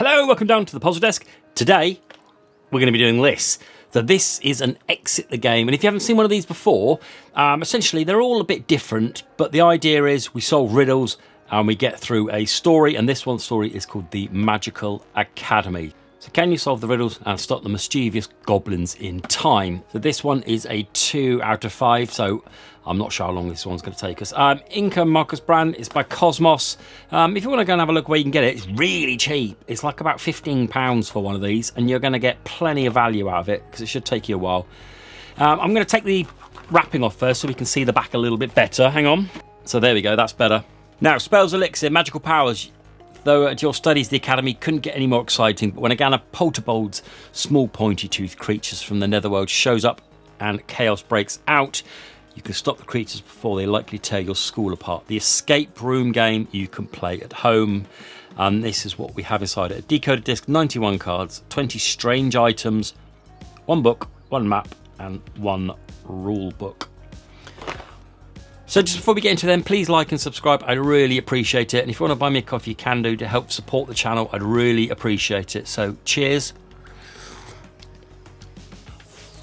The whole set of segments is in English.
Hello, welcome down to the puzzle desk. Today, we're going to be doing this. So this is an exit the game. And if you haven't seen one of these before, essentially they're all a bit different. But the idea is we solve riddles and we get through a story. And this one's story is called The Magical Academy. So can you solve the riddles and stop the mischievous goblins in time? So this one is a 2 out of 5. So I'm not sure how long this one's going to take us. Inca Marcus brand. It's by Cosmos. If you want to go and have a look where you can get it, it's really cheap. It's like about £15 for one of these, and you're going to get plenty of value out of it because it should take you a while. I'm going to take the wrapping off first so we can see the back a little bit better. Hang on. So there we go. That's better. Now, spells, elixir, magical powers. Though at your studies, the Academy couldn't get any more exciting, but when a gang of polterbolts, small pointy-toothed creatures from the netherworld, shows up and chaos breaks out, you can stop the creatures before they likely tear your school apart. The escape room game you can play at home. And this is what we have inside it. A decoded disc, 91 cards, 20 strange items, 1 book, 1 map, and 1 rule book. So just before we get into them, please like and subscribe. I'd really appreciate it. And if you want to buy me a coffee, you can do to help support the channel. I'd really appreciate it. So cheers.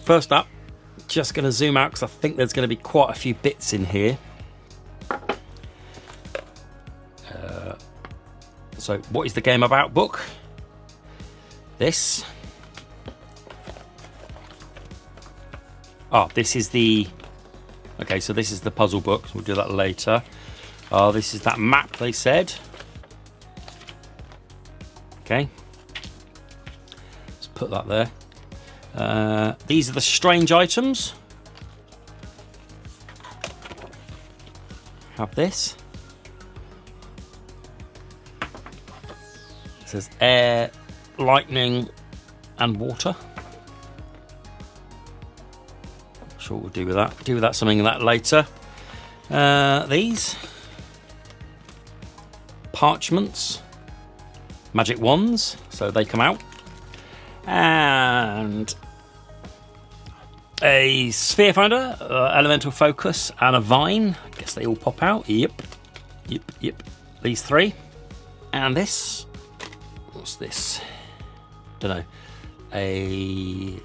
First up, just going to zoom out because I think there's going to be quite a few bits in here. So what is the game about book? This. Oh, this is the... Okay, so this is the puzzle book. We'll do that later. Oh, this is that map they said. Okay. Let's put that there. These are the strange items. Have this. It says air, lightning, and water. Sure, we'll do with that. Do with that something like that later. These parchments, magic wands, so they come out, and a sphere finder, elemental focus, and a vine. I guess they all pop out. Yep. These 3, and this. What's this? Don't know. A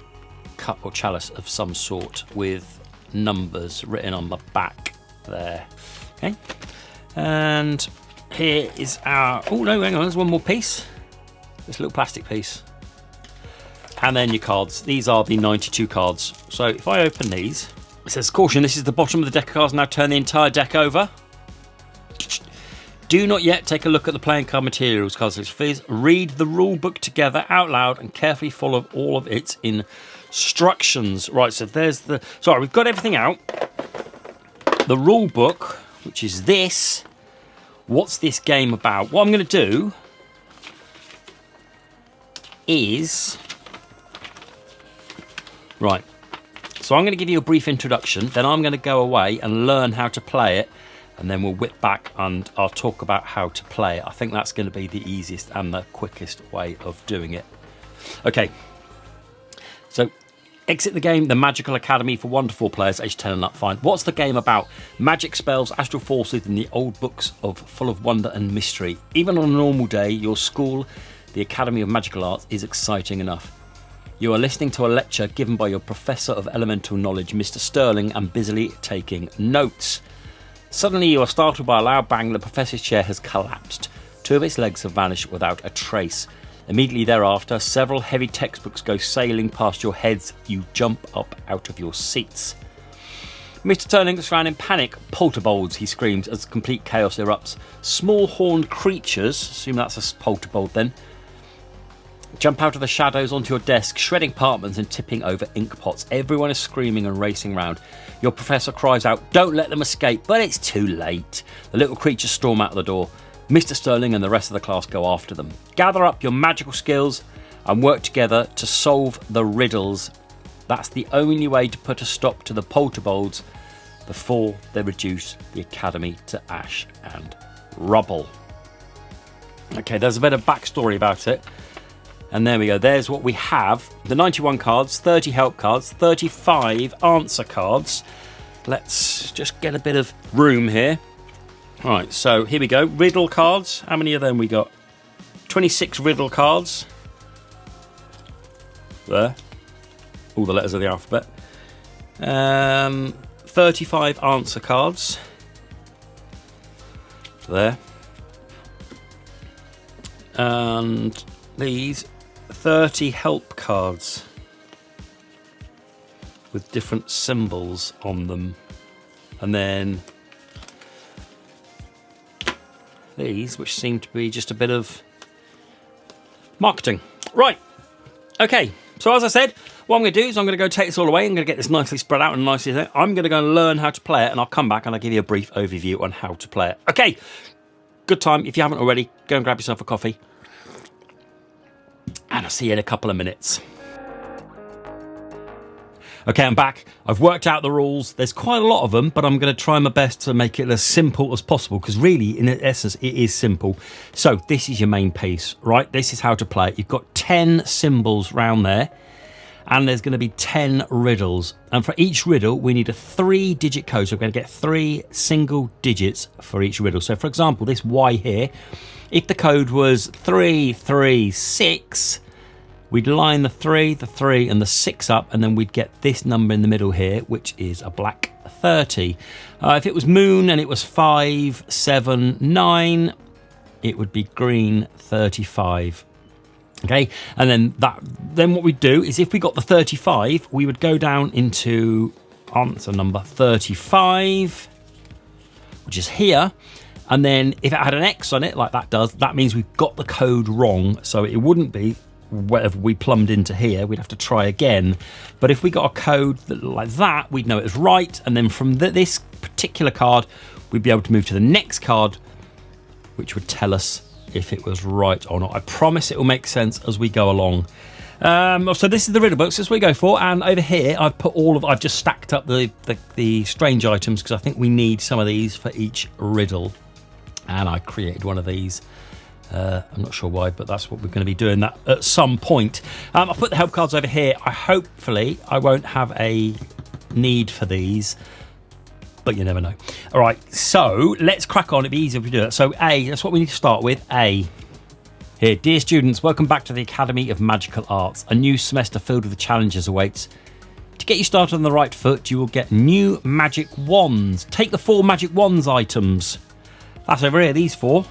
cup or chalice of some sort with numbers written on the back there. Okay, and here is our... Oh no, hang on, there's one more piece. This little plastic piece. And then your cards. These are the 92 cards. So if I open these, it says, caution, this is the bottom of the deck of cards. Now turn the entire deck over. Do not yet take a look at the playing card materials, cards. Please read the rule book together out loud and carefully follow all of its instructions. Right, so there's the... Sorry, we've got everything out. The rule book, which is this. What's this game about? What I'm going to do is... Right, so I'm going to give you a brief introduction, then I'm going to go away and learn how to play it, and then we'll whip back and I'll talk about how to play it. I think that's going to be the easiest and the quickest way of doing it. Okay, so exit the game, The Magical Academy for 1 to 4 players, age 10 and up, fine. What's the game about? Magic spells, astral forces, and the old books full of wonder and mystery. Even on a normal day, your school, the Academy of Magical Arts, is exciting enough. You are listening to a lecture given by your Professor of Elemental Knowledge, Mr. Sterling, and busily taking notes. Suddenly you are startled by a loud bang. The professor's chair has collapsed. 2 of its legs have vanished without a trace. Immediately thereafter, several heavy textbooks go sailing past your heads. You jump up out of your seats. Mr. Sterling looks around in panic. Polterbolts, he screams as complete chaos erupts. Small horned creatures, assume that's a polterbolt then, jump out of the shadows onto your desk, shredding parchments and tipping over ink pots. Everyone is screaming and racing round. Your professor cries out, "Don't let them escape," but it's too late. The little creatures storm out the door. Mr. Sterling and the rest of the class go after them. Gather up your magical skills and work together to solve the riddles. That's the only way to put a stop to the polterbolts before they reduce the academy to ash and rubble. Okay, there's a bit of backstory about it. And there we go. There's what we have. The 91 cards, 30 help cards, 35 answer cards. Let's just get a bit of room here. All right, so here we go. Riddle cards. How many of them we got? 26 riddle cards. There. All the letters of the alphabet. 35 answer cards. There. And these 30 help cards with different symbols on them. And then these, which seem to be just a bit of marketing. Right. Okay. So as I said, what I'm going to do is I'm going to go take this all away. I'm going to get this nicely spread out and nicely there. I'm going to go and learn how to play it, and I'll come back and I'll give you a brief overview on how to play it. Okay. Good time. If you haven't already, go and grab yourself a coffee. And I'll see you in a couple of minutes. Okay, I'm back. I've worked out the rules. There's quite a lot of them, but I'm going to try my best to make it as simple as possible, because really, in essence, it is simple. So this is your main piece, right? This is how to play it. You've got 10 symbols round there, and there's going to be 10 riddles. And for each riddle, we need a 3-digit code. So we're going to get 3 single digits for each riddle. So for example, this Y here, if the code was 336, we'd line the 3, and the 6 up, and then we'd get this number in the middle here, which is a black 30. If it was moon and it was 5, 7, 9, it would be green 35. Okay, and then what we'd do is if we got the 35, we would go down into answer number 35, which is here. And then if it had an X on it, like that does, that means we've got the code wrong. So it wouldn't be whatever we plumbed into here. We'd have to try again. But if we got a code like that, we'd know it was right. And then from this particular card, we'd be able to move to the next card, which would tell us if it was right or not. I promise it will make sense as we go along. So this is the riddle books as we go for, and over here I've just stacked up the strange items, because I think we need some of these for each riddle. And I created one of these. I'm not sure why, but that's what we're going to be doing that at some point. I'll put the help cards over here. Hopefully I won't have a need for these, but you never know. All right, so let's crack on. It'd be easier if we do that. So A, that's what we need to start with. A. Here, dear students, welcome back to the Academy of Magical Arts. A new semester filled with challenges awaits. To get you started on the right foot, you will get new magic wands. Take the 4 magic wands items. That's over here, these 4.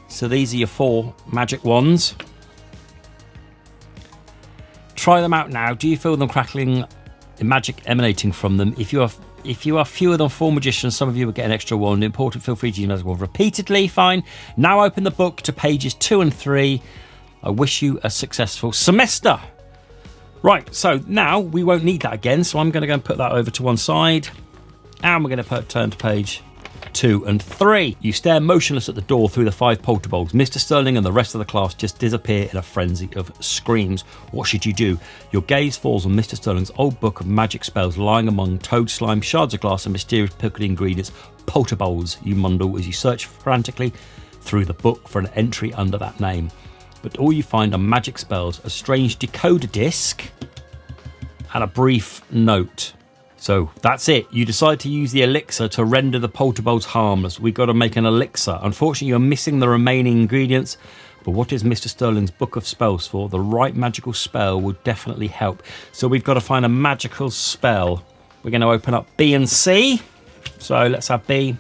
So these are your 4 magic wands. Try them out now. Do you feel them crackling, magic emanating from them? If you are fewer than 4 magicians, some of you will get an extra wand. Important, feel free to use magic wand repeatedly. Fine. Now open the book to pages 2 and 3. I wish you a successful semester. Right, so now we won't need that again, so I'm going to go and put that over to one side. And we're going to turn to page 2 and 3. You stare motionless at the door through the 5 polterbolts. Mr. Sterling and the rest of the class just disappear in a frenzy of screams. What should you do? Your gaze falls on Mr. Sterling's old book of magic spells lying among toad slime, shards of glass and mysterious pickled ingredients. Polterbolts, you mumble as you search frantically through the book for an entry under that name. But all you find are magic spells, a strange decoder disc and a brief note. So that's it. You decide to use the elixir to render the polterbolts harmless. We've got to make an elixir. Unfortunately, you're missing the remaining ingredients. But what is Mr. Sterling's book of spells for? The right magical spell would definitely help. So we've got to find a magical spell. We're going to open up B and C. So let's have B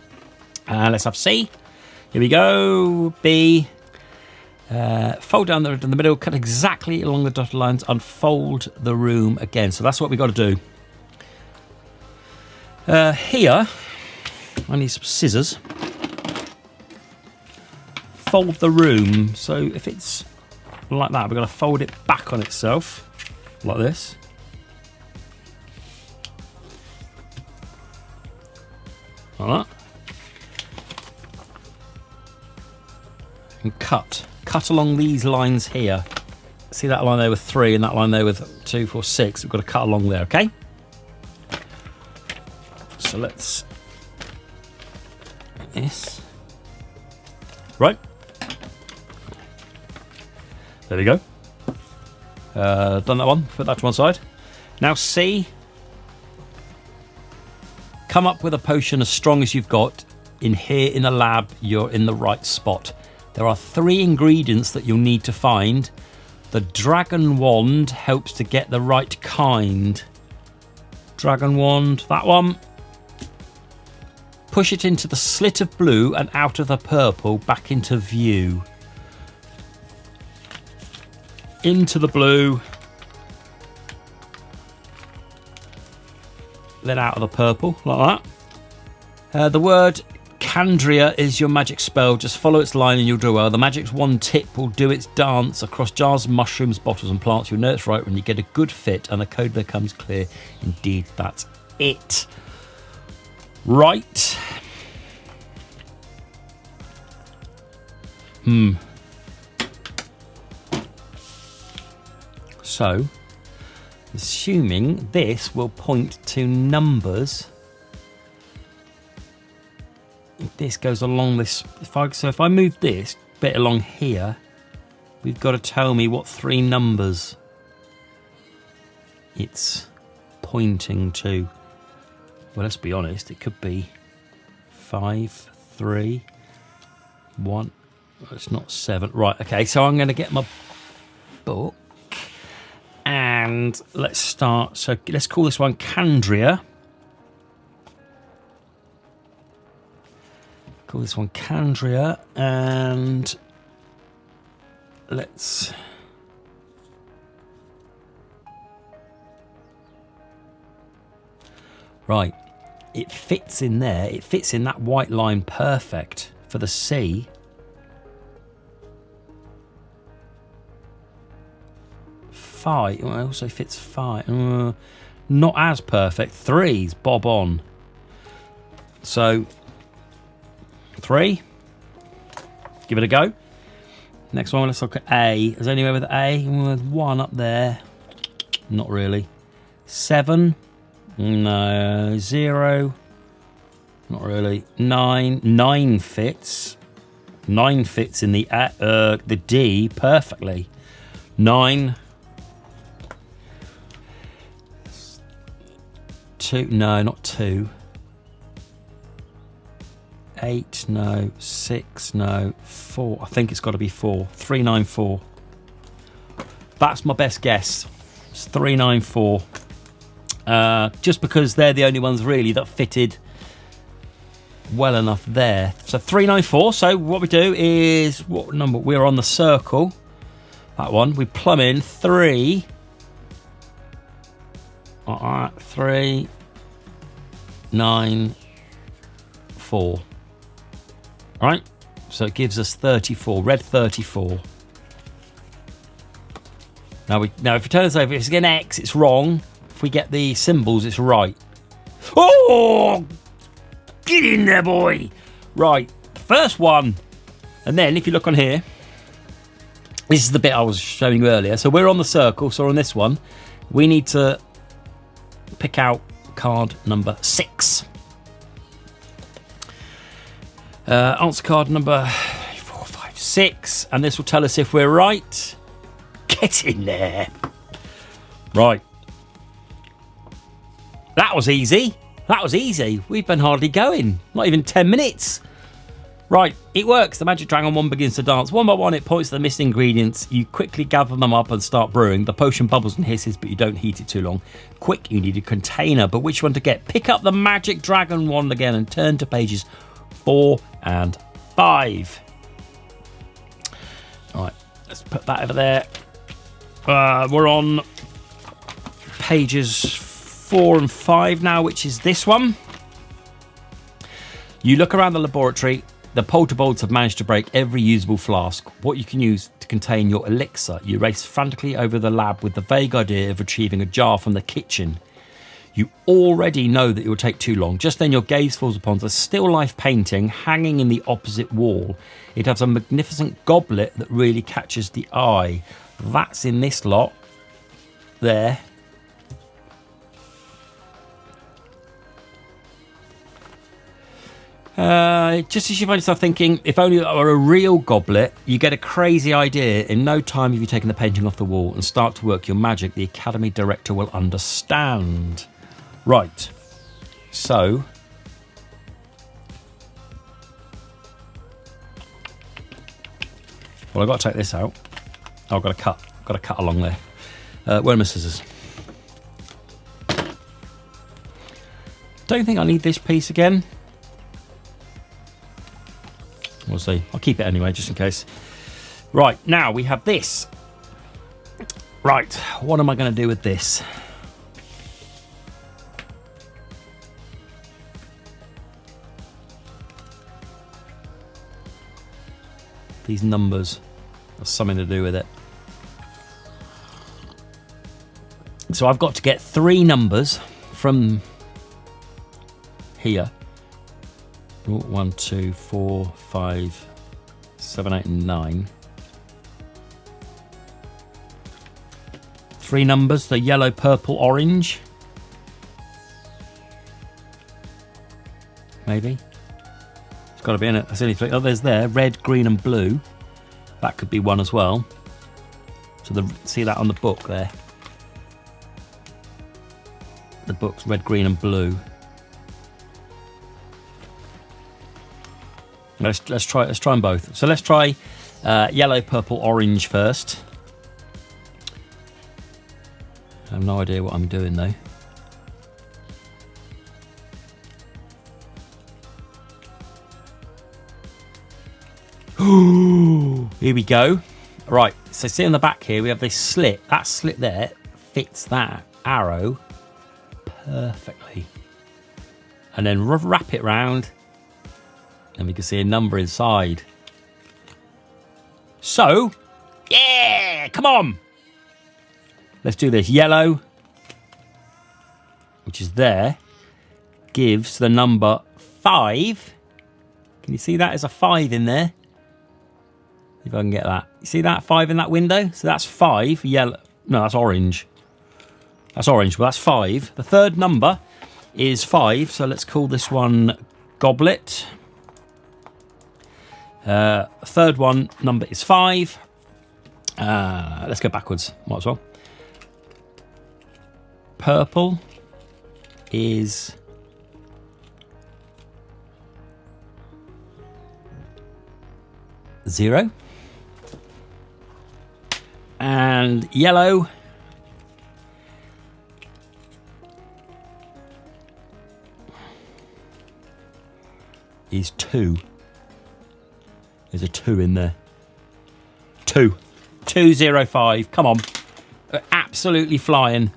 and let's have C. Here we go. B. Fold down in the middle. Cut exactly along the dotted lines. Unfold the room again. So that's what we've got to do. Here, I need some scissors. Fold the room. So if it's like that, we're going to fold it back on itself, like this. Like that. And cut along these lines here. See that line there with 3 and that line there with 2, 4, 6. We've got to cut along there, okay? So let's like this. Right. There we go. Done that one. Put that to one side. Now C. Come up with a potion as strong as you've got. in here in the lab, you're in the right spot. There are 3 ingredients that you'll need to find. The dragon wand helps to get the right kind. Dragon wand, that one. Push it into the slit of blue and out of the purple, back into view. Into the blue. Then out of the purple, like that. The word Candria is your magic spell. Just follow its line and you'll do well. The magic's one tip will do its dance across jars of mushrooms, bottles and plants. You'll know it's right when you get a good fit and the code becomes clear. Indeed, that's it. Right. So, assuming this will point to numbers. If this goes along this, if I move this bit along here, we've got to tell me what 3 numbers it's pointing to. Well, let's be honest, it could be 5, 3, 1. It's not 7. Right, okay, so I'm going to get my book and let's start. So let's call this one Candria. Call this one Candria and let's... Right, it fits in there. It fits in that white line perfect for the C. 5, well, it also fits 5. Not as perfect. 3's bob on. So, 3. Give it a go. Next one, let's look at A. Is there anywhere with A? There's 1 up there. Not really. 7. No. 0. Not really. 9. 9 fits. 9 fits in the D perfectly. 9. 2. No, not 2. 8. No. 6. No. 4. I think it's got to be 4. 394. That's my best guess. It's 394. Just because they're the only ones really that fitted well enough there. So 394. So what we do is, what number? We're on the circle. That one. We plumb in 3. Alright, 3, 9, 4. Alright, so it gives us 34. Red 34. Now if we turn this over, if it's an X, it's wrong. If we get the symbols, it's right. Oh! Get in there, boy! Right, first one. And then, if you look on here, this is the bit I was showing you earlier. So we're on the circle, so on this one, we need to pick out card number 6. Answer card number 4, 5, 6. And this will tell us if we're right. Get in there. Right. That was easy. That was easy. We've been hardly going. Not even 10 minutes. Right, it works. The magic dragon wand begins to dance. One by one, it points to the missing ingredients. You quickly gather them up and start brewing. The potion bubbles and hisses, but you don't heat it too long. Quick, you need a container, but which one to get? Pick up the magic dragon wand again and turn to pages 4 and 5. All right, let's put that over there. We're on pages 4 and 5 now, which is this one. You look around the laboratory. The polterbolts have managed to break every usable flask. What you can use to contain your elixir. You race frantically over the lab with the vague idea of retrieving a jar from the kitchen. You already know that it will take too long. Just then your gaze falls upon a still life painting hanging in the opposite wall. It has a magnificent goblet that really catches the eye. That's in this lot. There. Just as you find yourself thinking, if only it were a real goblet, you get a crazy idea. In no time have you taken the painting off the wall and start to work your magic. The academy director will understand. Right. So, Well, I've got to take this out. Oh, I've got to cut along there. Where are my scissors? Don't think I need this piece again. We'll see. I'll keep it anyway, just in case. Right, now we have this. Right, what am I going to do with this? These numbers have something to do with it. So I've got to get 3 numbers from here. 1, 2, 4, 5, 7, 8, and 9. 3 numbers, the yellow, purple, orange. Maybe. It's got to be in it. There's only 3. Oh, there's there. Red, green, and blue. That could be one as well. So see that on the book there. The book's red, green, and blue. Let's try them both. So let's try yellow, purple, orange first. I have no idea what I'm doing though. Here we go. Right, so see on the back here we have this slit. That slit there fits that arrow perfectly. And then wrap it round and we can see a number inside. So, yeah, come on. Let's do this. Yellow, which is there, gives the number 5. Can you see that? There's a 5 in there. If I can get that. You see that 5 in that window? So that's 5. Yellow. No, that's orange. That's orange. Well, that's 5. The third number is 5. So let's call this one goblet. Third one number is 5. Let's go backwards. Might as well. Purple is 0. And yellow is 2. There's a 2 in there. 2. 205. Come on. Absolutely flying.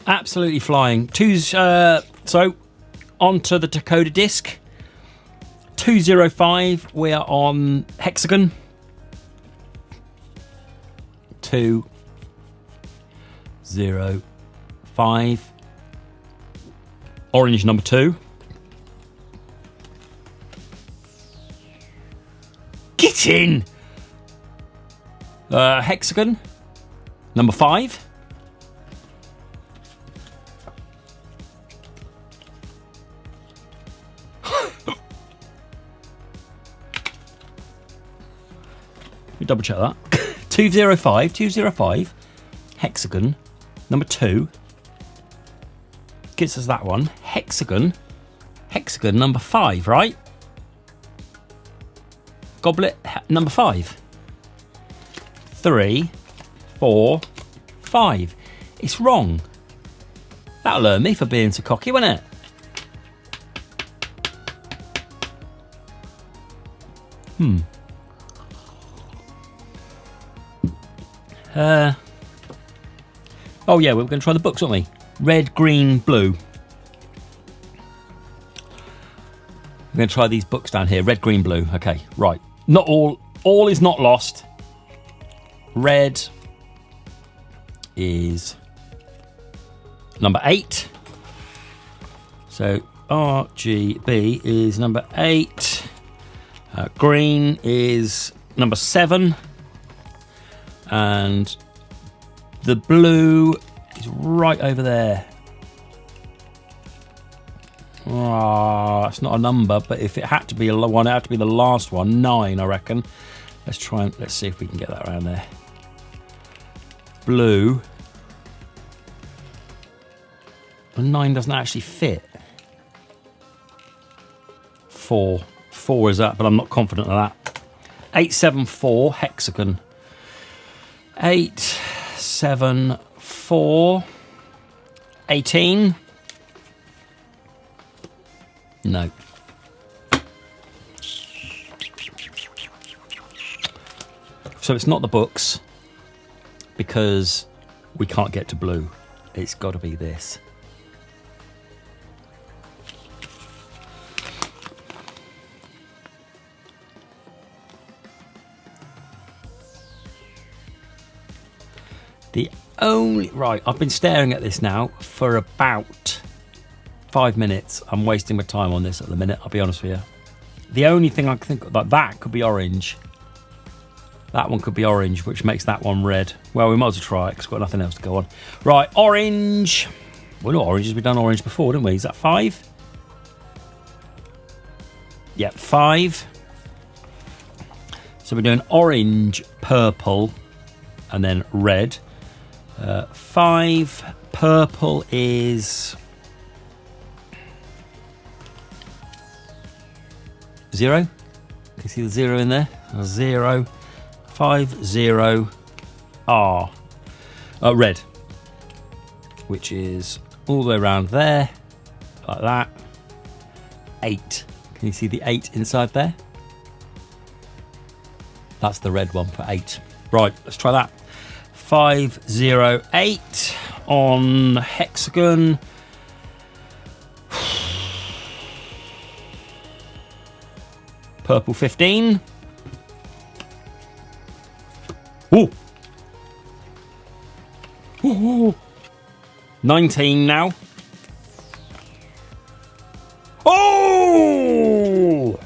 Absolutely flying. So, onto the decoder disc. 205. We are on hexagon. 205. Orange number 2. Get in! Hexagon number 5. Let me double check that. 205 hexagon number 2 gives us that one. Hexagon number 5, right? Goblet number 5. 3, 4, 5. It's wrong. That'll learn me for being so cocky, won't it? Oh yeah, we're going to try the books, aren't we? Red, green, blue. We're going to try these books down here. Red, green, blue. Okay, right. Not all is not lost. Red is number 8. So RGB is number 8. Green is number 7. And the blue is right over there. Oh, it's not a number, but if it had to be one, it had to be the last one. 9, I reckon. Let's see if we can get that around there. Blue. Well, 9 doesn't actually fit. 4 is that, but I'm not confident of that. 874 hexagon. 874 18. No. So it's not the books, because we can't get to blue. It's got to be this. Right, I've been staring at this now for about 5 minutes. I'm wasting my time on this at the minute, I'll be honest with you. The only thing I can think of, like, that could be orange. That one could be orange, which makes that one red. Well, we might as well try it, because we've got nothing else to go on. Right, orange. Well, not oranges, we've done orange before, didn't we? Is that 5? Yep, 5. So we're doing orange, purple, and then red. 5. Purple is 0. Can you see the 0 in there? 0. 5 0 R. Red, which is all the way around there, like that. 8. Can you see the 8 inside there? That's the red one for 8. Right, let's try that. 5 0 8 on hexagon. Purple 15. Ooh. Ooh. 19 now. Oh!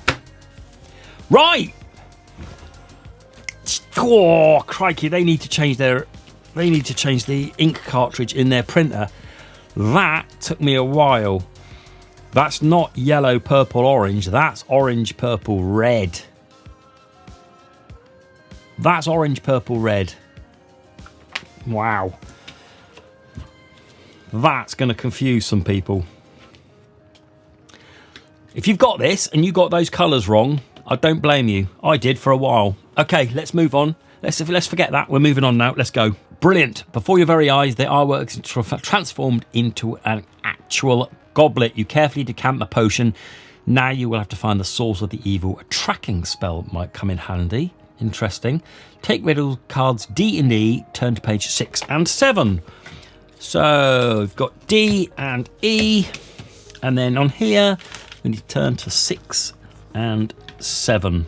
Right. Oh, crikey, they need to change the ink cartridge in their printer. That took me a while. That's not yellow, purple, orange. That's orange, purple, red. That's orange, purple, red. Wow. That's going to confuse some people. If you've got this and you got those colours wrong, I don't blame you. I did for a while. Okay, let's move on. Let's forget that. We're moving on now. Let's go. Brilliant. Before your very eyes, the artwork is transformed into an actual goblet. You carefully decant the potion. Now you will have to find the source of the evil. A tracking spell might come in handy. Interesting. Take riddle cards D and E, turn to page 6 and 7. So we've got D and E, and then on here we need to turn to 6 and 7.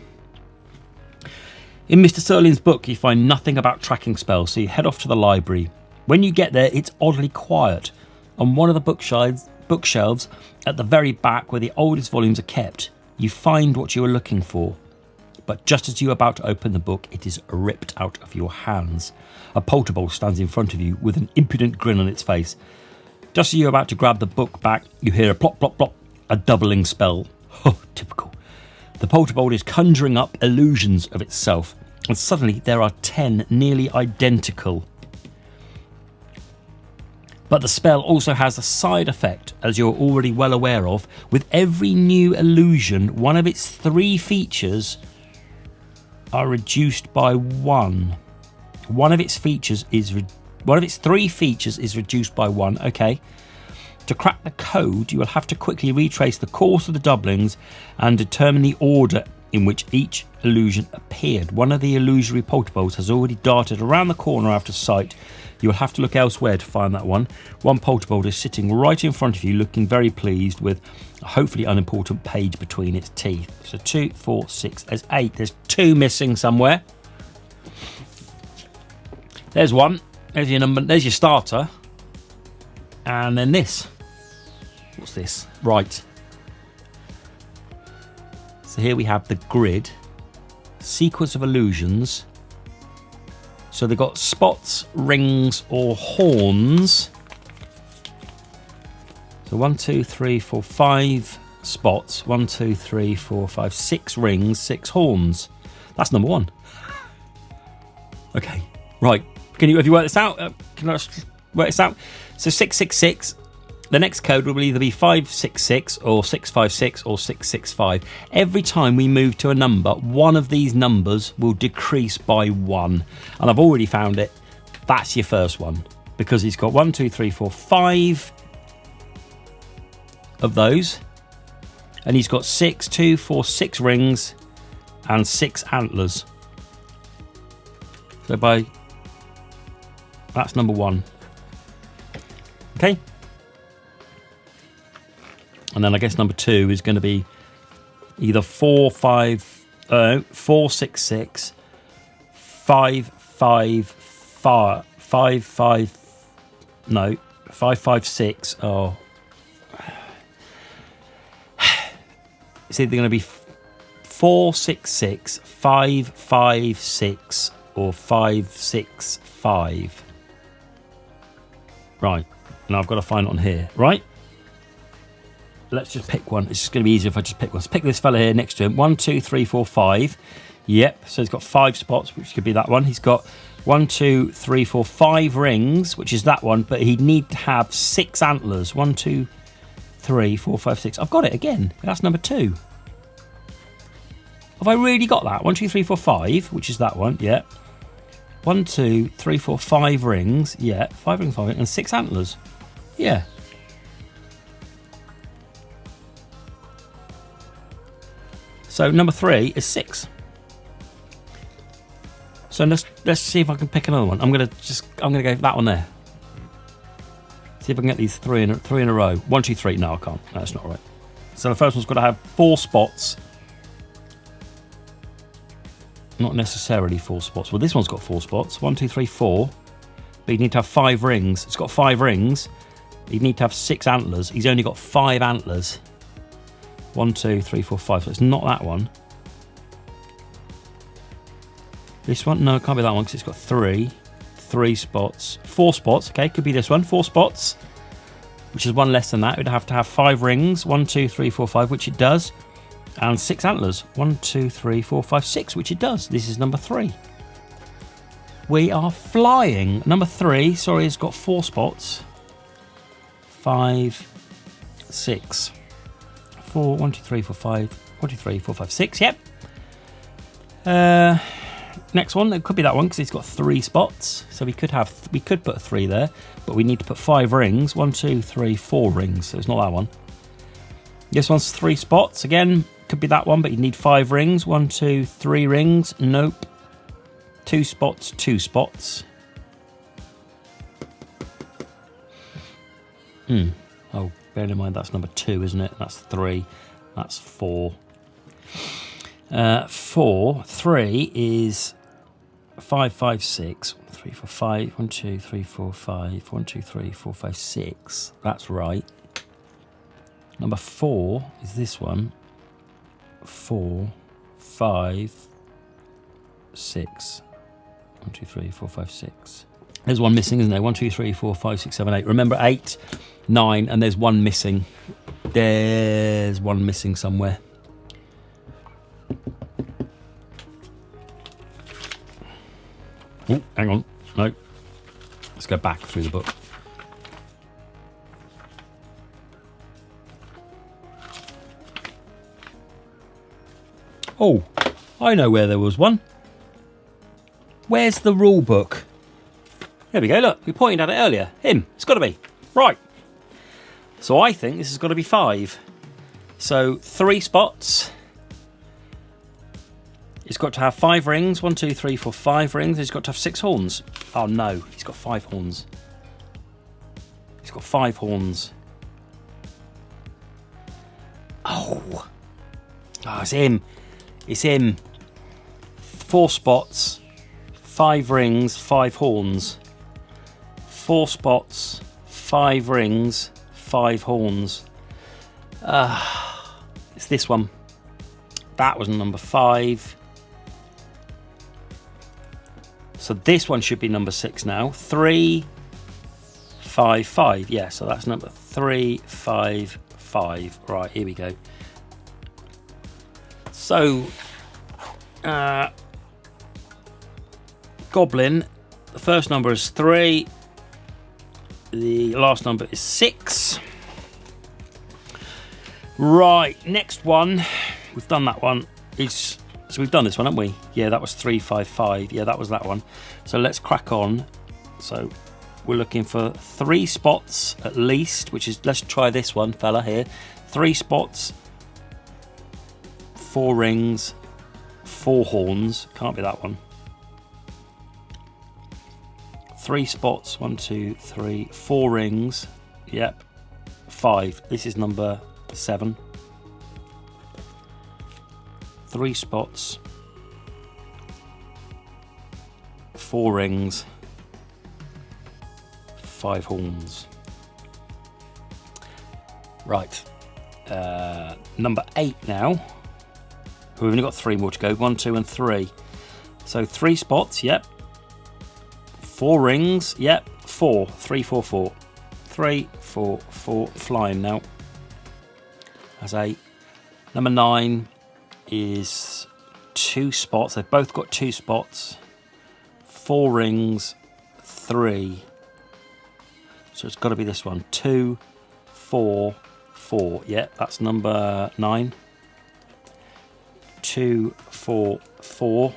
In Mr. Serling's book, you find nothing about tracking spells, so you head off to the library. When you get there, it's oddly quiet. On one of the bookshelves at the very back, where the oldest volumes are kept, you find what you are looking for. But just as you are about to open the book, it is ripped out of your hands. A polterbolt stands in front of you with an impudent grin on its face. Just as you're about to grab the book back, you hear a plop, plop, plop, a doubling spell. Oh, typical. The polterbolt is conjuring up illusions of itself, and suddenly there are 10 nearly identical. But the spell also has a side effect, as you're already well aware of. With every new illusion, one of its 3 features are reduced by 1. One of its 3 features is reduced by 1. Okay. To crack the code, you will have to quickly retrace the course of the doublings and determine the order in which each illusion appeared. One of the illusory polterbolts has already darted around the corner out of sight. You will have to look elsewhere to find that one. One polterbolt is sitting right in front of you, looking very pleased, with a hopefully unimportant page between its teeth. So 2, 4, 6, there's 8. There's 2 missing somewhere. There's 1. There's your number. There's your starter. And then this. What's this? Right. So here we have the grid. Sequence of illusions. So they've got spots, rings, or horns. So 1, 2, 3, 4, 5 spots. 1, 2, 3, 4, 5, 6 rings, 6 horns. That's number 1. Okay, right. Have you worked this out? Can I work this out? So 666. the next code will either be 566 or 656 or 665. Every time we move to a number, one of these numbers will decrease by 1. And I've already found it. That's your first one, because he's got 1, 2, 3, 4, 5 of those. And he's got 6, 2, 4, 6 rings and 6 antlers. So that's number 1. Okay. And then I guess number 2 is going to be either 466, 556. Oh, it's either going to be 466, 556, or 565. Right. Now I've got to find it on here. Right. Let's just pick one. It's just going to be easier if I just pick one. Let's pick this fella here next to him. 1, 2, 3, 4, 5. Yep. So he's got 5 spots, which could be that one. He's got 1, 2, 3, 4, 5 rings, which is that one. But he'd need to have 6 antlers. 1, 2, 3, 4, 5, 6. I've got it again. That's number 2. Have I really got that? 1, 2, 3, 4, 5, which is that one. Yeah. 1, 2, 3, 4, 5 rings. Yeah. 5 rings, 5 rings, and 6 antlers. Yeah. So number 3 is 6. So let's see if I can pick another one. I'm gonna go for that one there. See if I can get these three in a row. 1, 2, 3. No, I can't. No, that's not right. So the first one's got to have 4 spots. Not necessarily 4 spots. Well, this one's got 4 spots. 1, 2, 3, 4. But you need to have 5 rings. It's got 5 rings. You need to have 6 antlers. He's only got 5 antlers. 1, 2, 3, 4, 5. So it's not that one. This one? No, it can't be that one because it's got 3 spots. 4 spots. Okay, could be this one. 4 spots, which is one less than that. It would have to have 5 rings. 1, 2, 3, 4, 5, which it does. And 6 antlers. 1, 2, 3, 4, 5, 6, which it does. This is number 3. We are flying. Number 3, sorry, it's got 4 spots. 5, 6. 4, 1, 2, 3, 4, 5. 1, 2, 3, 4, 5, 6. Yep. Next one, it could be that one because it's got 3 spots. So we could put 3 there, but we need to put 5 rings. 1, 2, 3, 4 rings. So it's not that one. This one's 3 spots. Again, could be that one, but you need 5 rings. 1, 2, 3 rings. Nope. 2 spots, 2 spots. Oh, bear in mind that's number 2, isn't it? That's 3. That's 4. 3 is 5, 5, 6. 3, 4, 5. 1, 2, 3, 4, 5. 1, 2, 3, 4, 5, 6. That's right. Number 4 is this one. 4, 5, 6. 1, 2, 3, 4, 5, 6. There's one missing, isn't there? 1, 2, 3, 4, 5, 6, 7, 8. Remember 8, 9, and there's one missing. There's one missing somewhere. Oh, hang on. No. Let's go back through the book. Oh, I know where there was one. Where's the rule book? There we go, look. We pointed at it earlier. Him. It's got to be. Right. So I think this has got to be 5. So 3 spots. It's got to have 5 rings. 1, 2, 3, 4, 5 rings. It's got to have 6 horns. Oh no, he's got 5 horns. He's got 5 horns. Oh, it's him. It's him. 4 spots, 5 rings, 5 horns. 4 spots, 5 rings, 5 horns. It's this one. That was number 5. So this one should be number 6 now. 3, 5, 5. Yeah, so that's number 3, 5, 5. Right, here we go. So, Goblin, the first number is 3. The last number is 6. Right, next one. We've done that one. So we've done this one, haven't we? Yeah, that was 355. Yeah, that was that one. So let's crack on. So we're looking for 3 spots at least, which is, let's try this one, fella, here. 3 spots, 4 rings, 4 horns. Can't be that one. 3 spots, 1, 2, 3, 4 rings. Yep. 5. This is number 7. 3 spots, 4 rings, 5 horns. Right. Number 8 now. We've only got 3 more to go. 1, 2, and 3. So 3 spots. Yep. 4 rings. Yep. 4. 3, 4, 4. 3, 4, 4. Flying now. That's 8. Number 9 is 2 spots. They've both got 2 spots. 4 rings. 3. So it's got to be this one. 2, 4, 4. Yeah, that's number 9. 2, 4, 4.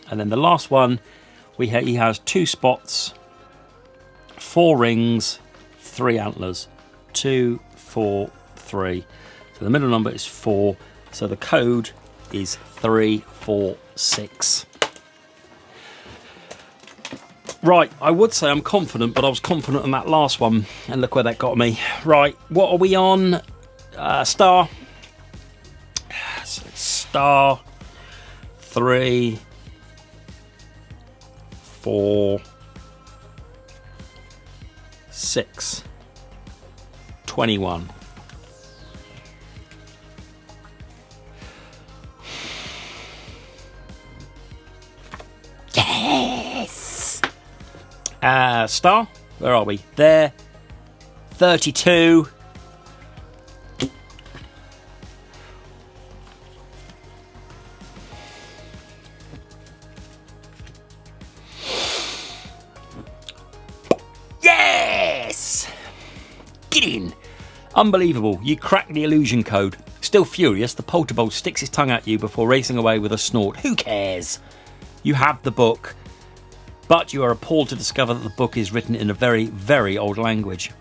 And then the last one, he has 2 spots, 4 rings, 3 antlers. 2, 4, 3. So the middle number is 4. So the code is 346. Right, I would say I'm confident, but I was confident on that last one, and look where that got me. Right, what are we on? Star. So star. 3, 4, 6, 21. Yes! Star, where are we? There. 32. Yes! Get in! Unbelievable, you cracked the illusion code. Still furious, the polterbolt sticks his tongue at you before racing away with a snort. Who cares? You have the book, but you are appalled to discover that the book is written in a very, very old language.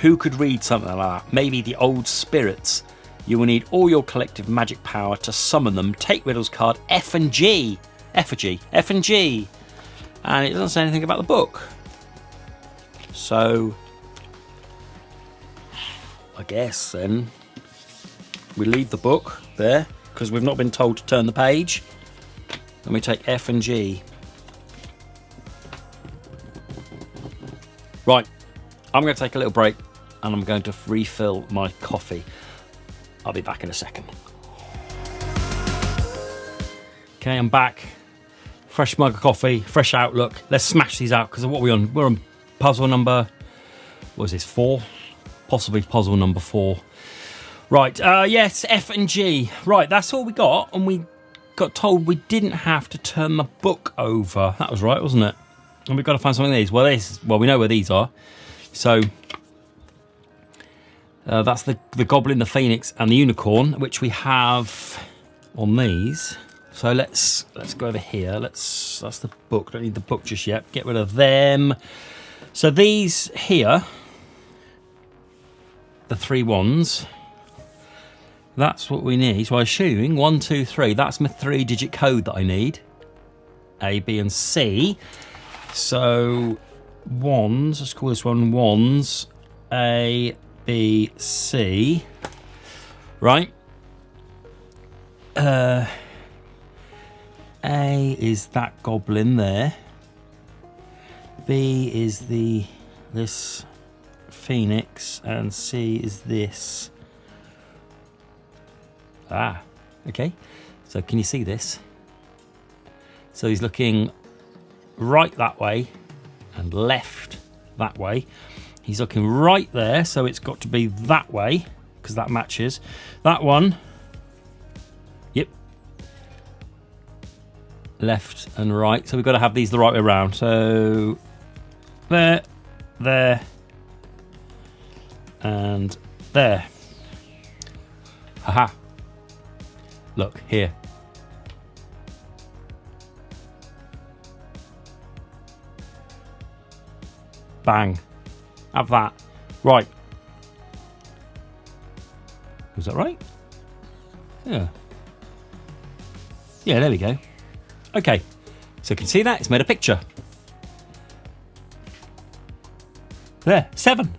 Who could read something like that? Maybe the old spirits. You will need all your collective magic power to summon them. Take Riddles card F and G. Effigy. F and G. And it doesn't say anything about the book. So, I guess then we leave the book there because we've not been told to turn the page. And we take F and G. Right, I'm going to take a little break and I'm going to refill my coffee. I'll be back in a second. Okay, I'm back. Fresh mug of coffee, fresh outlook. Let's smash these out because what are we on? We're on puzzle number, what is this, 4? Possibly puzzle number 4. Right, yes, F and G. Right, that's all we got, and we got told we didn't have to turn the book over. That was right, wasn't it? And we've got to find something of these. Well, we know where these are. So that's the goblin, the phoenix, and the unicorn, which we have on these. So let's go over here. That's the book. Don't need the book just yet. Get rid of them. So these here, the 3 wands. That's what we need. So I'm assuming 1, 2, 3. That's my 3-digit code that I need. A, B, and C. So wands. Let's call this one wands. A, B, C. Right. A is that goblin there. B is this phoenix, and C is this. Ah, okay. So can you see this? So he's looking right that way and left that way. He's looking right there, so it's got to be that way because that matches. That one. Yep. Left and right. So we've got to have these the right way around. So there, there, and there. Haha. Look, here. Bang. Have that. Right. Was that right? Yeah. Yeah, there we go. Okay. So you can see that. It's made a picture. There. 7.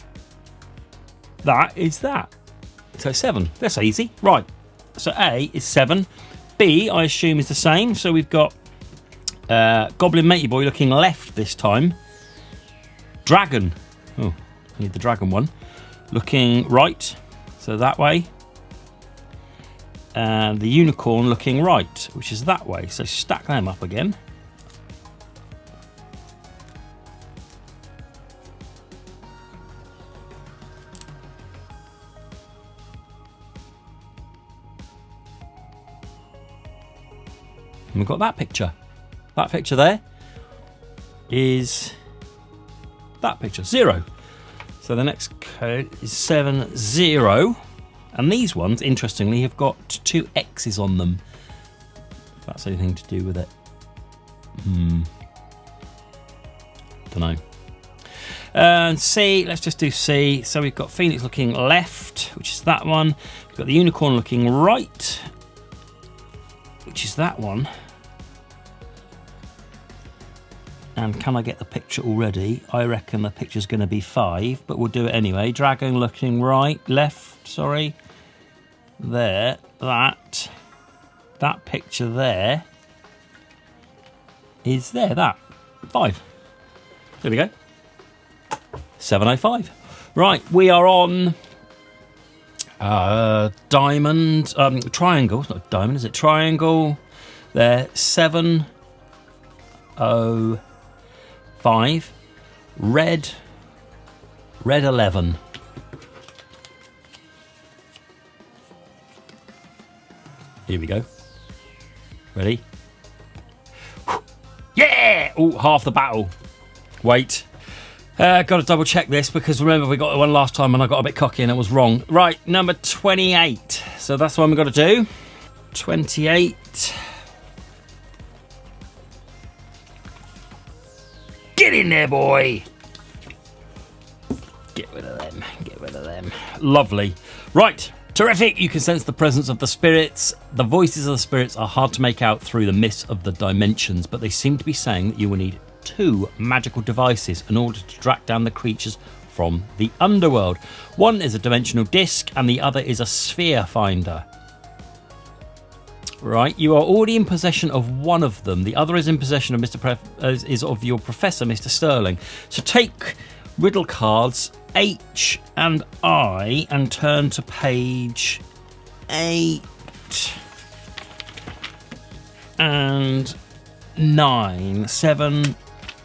That is that. So 7. That's easy. Right. So A is 7. B, I assume, is the same. So we've got Goblin Matey Boy looking left this time. Dragon. Oh, I need the dragon one. Looking right. So that way. And the unicorn looking right, which is that way. So stack them up again. And we've got that picture. That picture there is that picture, 0. So the next code is 7, 0. And these ones, interestingly, have got 2 X's on them. If that's anything to do with it. Don't know. And C, let's just do C. So we've got Phoenix looking left, which is that one. We've got the unicorn looking right, which is that one. And can I get the picture already? I reckon the picture's going to be 5, but we'll do it anyway. Dragon looking left, sorry. There, that picture there is there, that. 5. There we go. 705. Right, we are on diamond, triangle. It's not diamond, is it? Triangle. There, 705. Red 11. Here we go. Ready? Yeah! Oh, half the battle. Wait. Got to double check this because remember we got the one last time and I got a bit cocky and it was wrong. Right, number 28. So that's the one we've got to do. 28. Get in there, boy. Get rid of them. Get rid of them. Lovely. Right. Terrific. You can sense the presence of the spirits. The voices of the spirits are hard to make out through the mist of the dimensions, but they seem to be saying that you will need 2 magical devices in order to track down the creatures from the underworld. One is a dimensional disc and the other is a sphere finder. Right, you are already in possession of one of them. The other is in possession of is of your professor, Mr. Sterling. So take riddle cards H and I and turn to page 8 and 9. 7,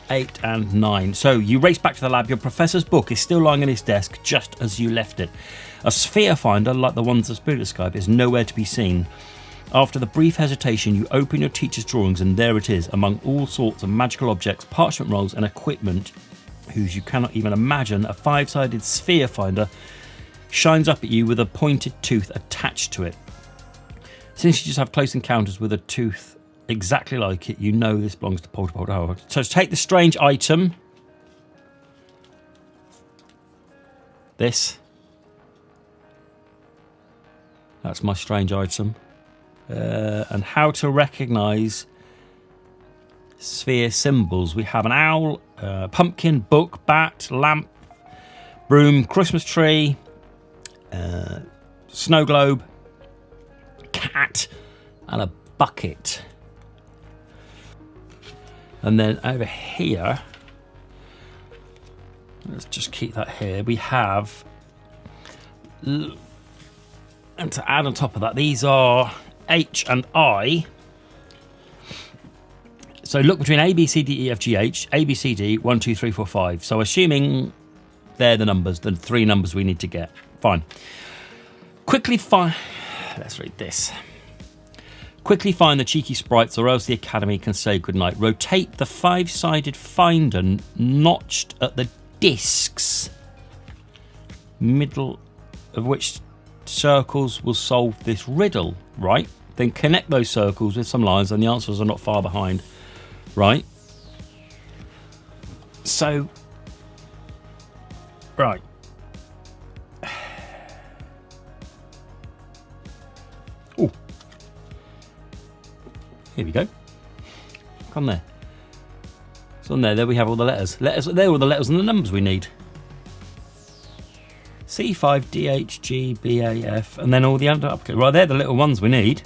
8 and 9. So you race back to the lab. Your professor's book is still lying on his desk just as you left it. A sphere finder, like the ones of Spirit Skype, is nowhere to be seen. After the brief hesitation, you open your teacher's drawings and there it is, among all sorts of magical objects, parchment rolls and equipment whose you cannot even imagine. A 5-sided sphere finder shines up at you with a pointed tooth attached to it. Since you just have close encounters with a tooth exactly like it, you know this belongs to Polter. So take the strange item. This. That's my strange item. And how to recognise sphere symbols. We have an owl, pumpkin, book, bat, lamp, broom, Christmas tree, snow globe, cat, and a bucket. And then over here, let's just keep that here, we have, and to add on top of that, these are H and I. So look between A, B, C, D, E, F, G, H, A, B, C, D, 1, 2, 3, 4, 5. So assuming they're the numbers, the 3 numbers we need to get. Fine. Quickly find... Let's read this. Quickly find the cheeky sprites or else the Academy can say goodnight. Rotate the 5-sided finder notched at the discs, middle of which circles will solve this riddle, right? Then connect those circles with some lines and the answers are not far behind, right? So, right. Oh, here we go. Come there. So on there, there we have all the letters. They're all the letters and the numbers we need. C5, D, H, G, B, A, F, and then all the other uppercase. Right, they're the little ones we need.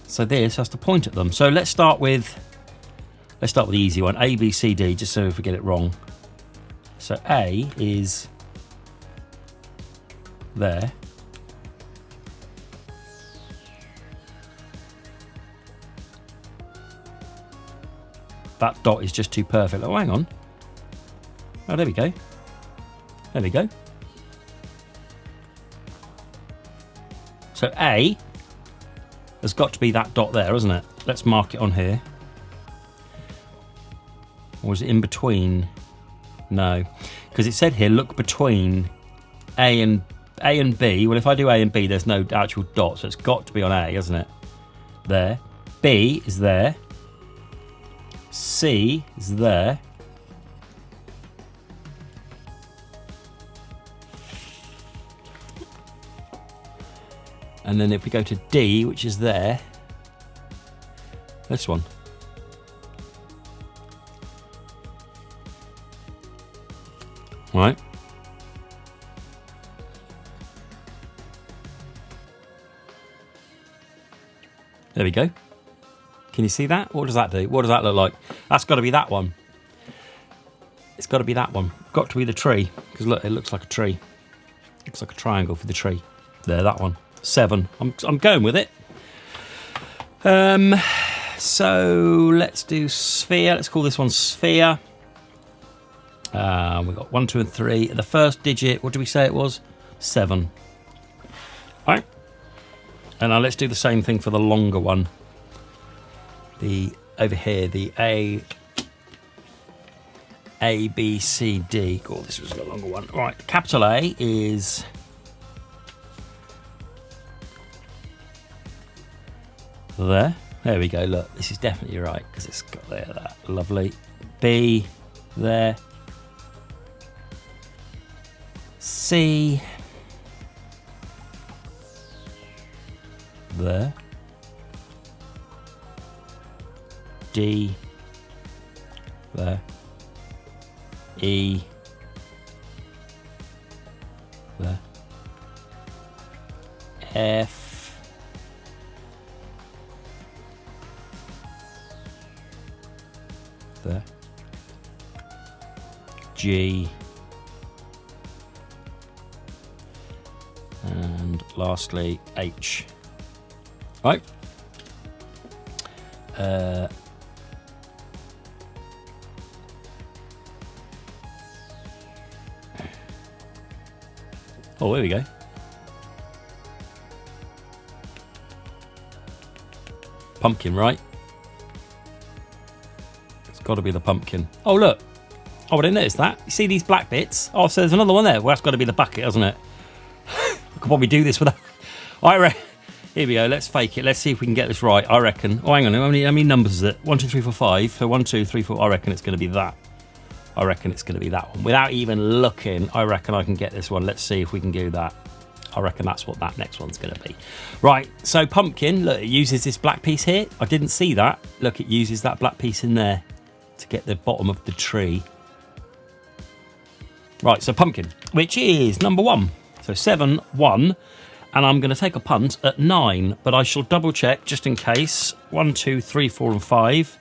So this has to point at them. So let's start with the easy one. A, B, C, D, just so if we get it wrong. So A is there. That dot is just too perfect. Oh, hang on. Oh, there we go. There we go. So A has got to be that dot there, isn't it? Let's mark it on here. Or is it in between? No, because it said here, look between A and B. Well, if I do A and B, there's no actual dot, so it's got to be on A, isn't it? There. B is there. C is there. And then if we go to D, which is there, this one. Right. There we go. Can you see that? What does that do? What does that look like? That's got to be that one. It's got to be that one. Got to be the tree. Because look, it looks like a tree. Looks like a triangle for the tree. There, that one. 7. I'm going with it. So let's do sphere. Let's call this one sphere. We've got 1, 2, and 3. The first digit, what do we say it was? 7. All right. And now let's do the same thing for the longer one. Over here, the A, B, C, D. Oh, this was the longer one. All right, capital A is there. There we go. Look, this is definitely right because it's got there. That lovely. B there. C there. D there. E there. F there. G and lastly H. Right. Oh, there we go. Pumpkin, right? It's got to be the pumpkin. Oh, look. Oh, I didn't notice that. You see these black bits? Oh, so there's another one there. Well, that's got to be the bucket, hasn't it? I could probably do this without... Here we go. Let's fake it. Let's see if we can get this right. I reckon. Oh, hang on. How many numbers is it? 1, 2, 3, 4, 5. So 1, 2, 3, 4. I reckon it's going to be that. I reckon it's going to be that one. Without even looking, I reckon I can get this one. Let's see if we can do that. I reckon that's what that next one's going to be. Right, so pumpkin, look, it uses this black piece here. I didn't see that. Look, it uses that black piece in there to get the bottom of the tree. Right, so pumpkin, which is number 1. So 7, 1. And I'm going to take a punt at 9, but I shall double check just in case. 1, 2, 3, 4, and 5.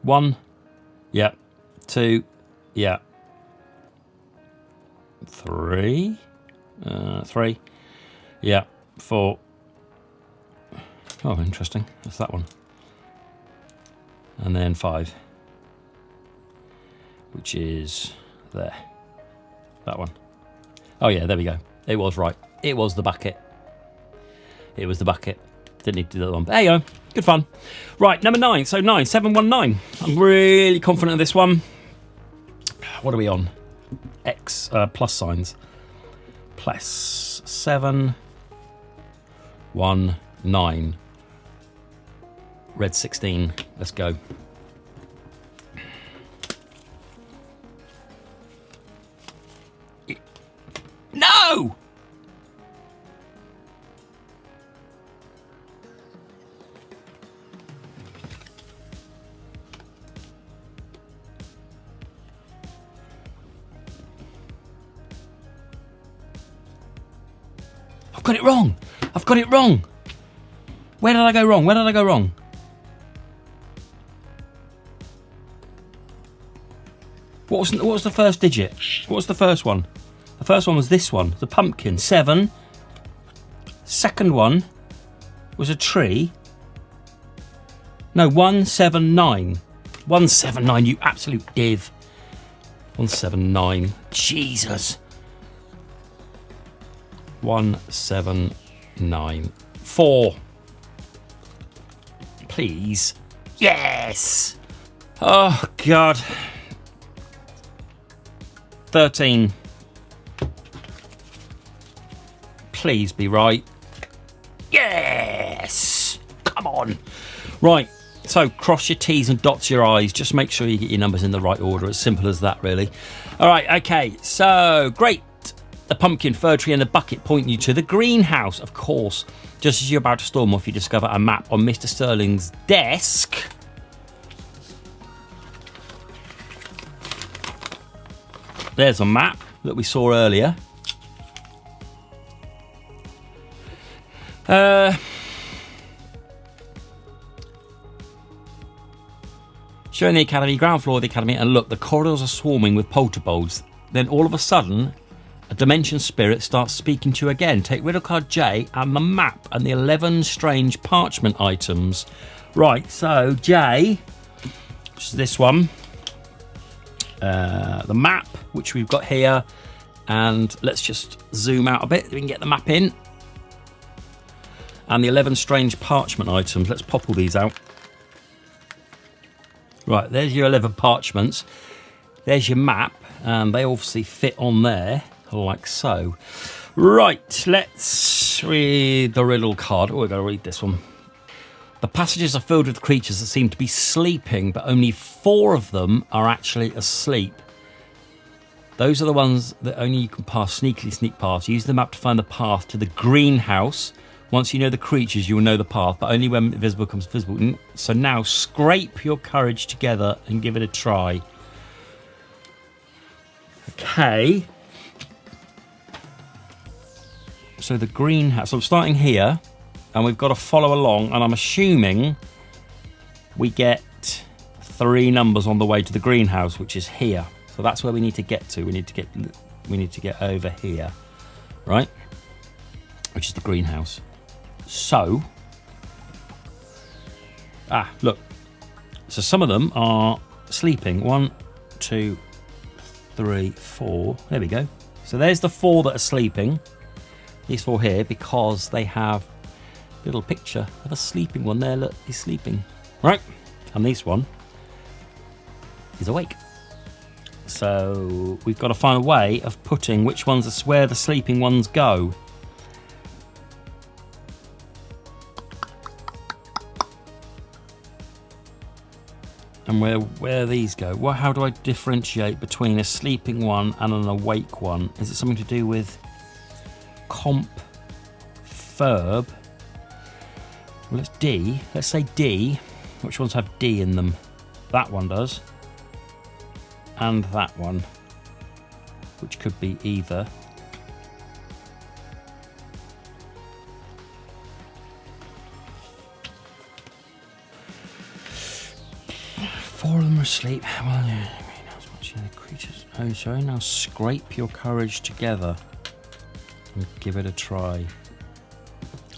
1, yeah. 2, yeah. 3, 3, yeah. 4. Oh, interesting. That's that one. And then 5, which is there. That one. Oh yeah, there we go. It was right. It was the bucket. It was the bucket. Didn't need to do the other one. There you go. Good fun. Right, number 9. So 9, 7, 1, 9. I'm really confident of this one. What are we on? X, plus signs. Plus 7, 1, 9. Red 16. Let's go. No! I've got it wrong. I've got it wrong. Where did I go wrong? Where did I go wrong? What was the first digit? What was the first one? The first one was this one, the pumpkin, 7. Second one was a tree. No, 179. 179, you absolute div. 179. Jesus. 179. 4. Please. Yes. Oh, God. 13. Please be right. Yes. Come on. Right. So cross your T's and dots your I's. Just make sure you get your numbers in the right order. As simple as that, really. All right. Okay. So great. The pumpkin, fir tree and the bucket point you to the greenhouse, of course. Just as you're about to storm off, you discover a map on Mr. Sterling's desk. There's a map that we saw earlier. Showing the academy, ground floor of the academy, and look, the corridors are swarming with polterbolts. Then all of a sudden, a dimension spirit starts speaking to you again. Take riddle card J and the map and the 11 strange parchment items. Right, so J, which is this one. The map, which we've got here. And let's just zoom out a bit so we can get the map in. And the 11 strange parchment items. Let's pop all these out. Right, there's your 11 parchments. There's your map. And they obviously fit on there, like so. Right, let's read the riddle card. Oh, we've got to read this one. The passages are filled with creatures that seem to be sleeping, but only 4 of them are actually asleep. Those are the ones that only you can sneak past. Use the map to find the path to the greenhouse. Once you know the creatures, you will know the path, but only when invisible becomes visible. So now scrape your courage together and give it a try. Okay. So the greenhouse. So I'm starting here, and we've got to follow along, and I'm assuming we get 3 numbers on the way to the greenhouse, which is here. So that's where we need to get to. We need to get over here, right? Which is the greenhouse. So, look. So some of them are sleeping. 1, 2, 3, 4. There we go. So there's the 4 that are sleeping. These 4 here, because they have a little picture of a sleeping one there. Look, he's sleeping, right? And this one is awake. So we've got to find a way of putting which ones are where the sleeping ones go. And where these go. Well, how do I differentiate between a sleeping one and an awake one? Is it something to do with comp verb? Well, it's D. Let's say D. Which ones have D in them? That one does. And that one. Which could be either. Four of them are asleep. Well, yeah, watching the creatures. Oh, sorry. Now scrape your courage together and give it a try.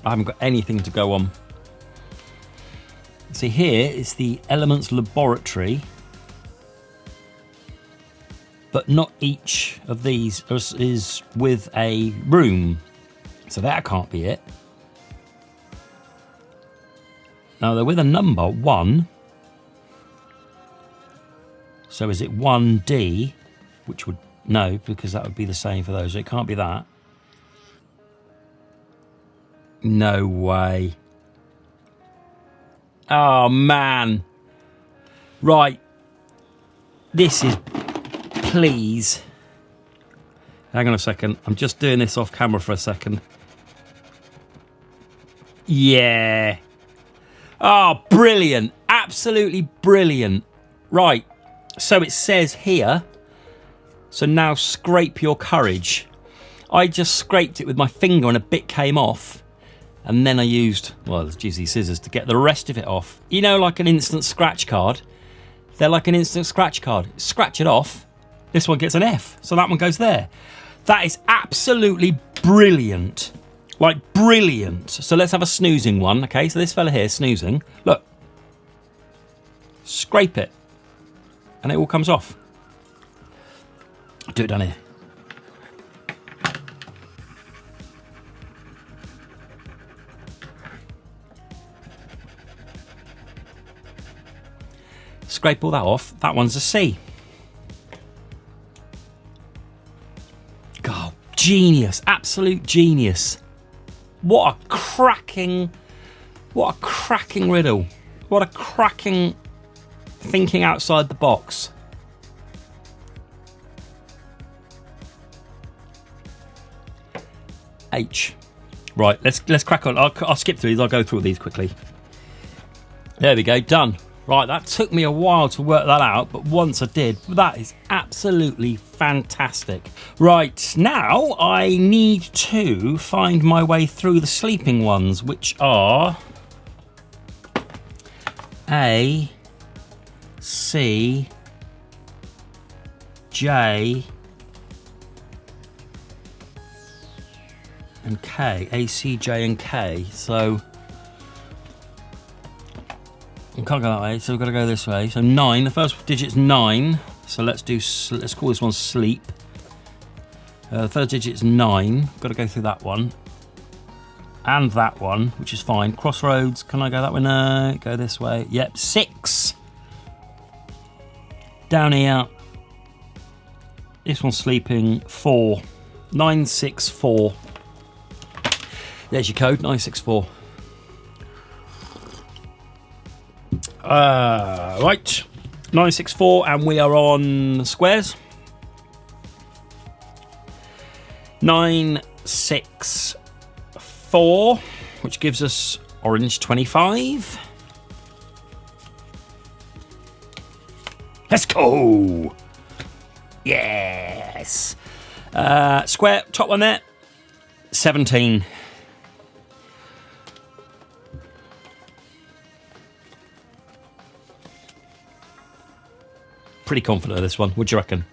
I haven't got anything to go on. See, here is the elements laboratory, but not each of these is with a room, so that can't be it. Now they're with a number 1. So is it 1D? which would, no, because that would be the same for those. It can't be that. No way. Oh, man. Right. This is, please. Hang on a second. I'm just doing this off camera for a second. Yeah. Oh, brilliant. Absolutely brilliant. Right. So it says here, so now scrape your courage. I just scraped it with my finger and a bit came off. And then I used, well, the juicy scissors to get the rest of it off. You know, like an instant scratch card. They're like an instant scratch card. Scratch it off. This one gets an F. So that one goes there. That is absolutely brilliant. Like, brilliant. So let's have a snoozing one. Okay, so this fella here, snoozing. Look. Scrape it. And it all comes off. I'll do it down here. Scrape all that off. That one's a C. God, genius. Absolute genius. What a cracking riddle. What a cracking thinking outside the box. H. Right, let's crack on. I'll skip through these. I'll go through these quickly. There we go, done. Right, that took me a while to work that out, but once I did, that is absolutely fantastic. Right, now I need to find my way through the sleeping ones, which are A, C, J, and K. A, C, J, and K. So we can't go that way, so we've got to go this way. So 9, the first digit's 9. So let's call this one sleep. The first digit's 9. Got to go through that one. And that one, which is fine. Crossroads, can I go that way? No, go this way. Yep, 6. Down here. This one's sleeping, 4. 964. There's your code, 964. Right, 964, and we are on squares. 964, which gives us orange 25. Let's go. Yes. Square, top one there. 17. Pretty confident of this one. What do you reckon?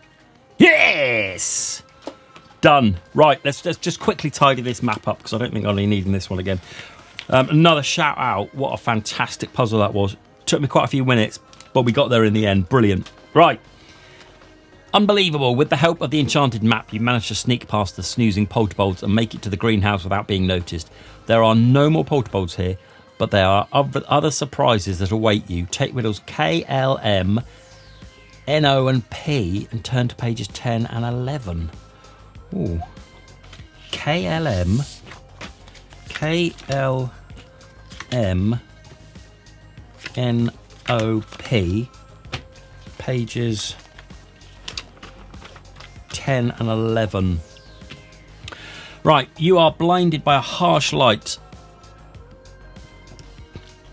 Yes! Done. Right, let's just quickly tidy this map up because I don't think I'll be needing this one again. Another shout out. What a fantastic puzzle that was. Took me quite a few minutes, but we got there in the end. Brilliant. Right. Unbelievable. With the help of the enchanted map, you managed to sneak past the snoozing polterbolts and make it to the greenhouse without being noticed. There are no more polterbolts here, but there are other surprises that await you. Take riddles K, L, M, N, O, and P and turn to pages 10 and 11. Ooh. KLM, NOP, pages 10 and 11. Right, you are blinded by a harsh light.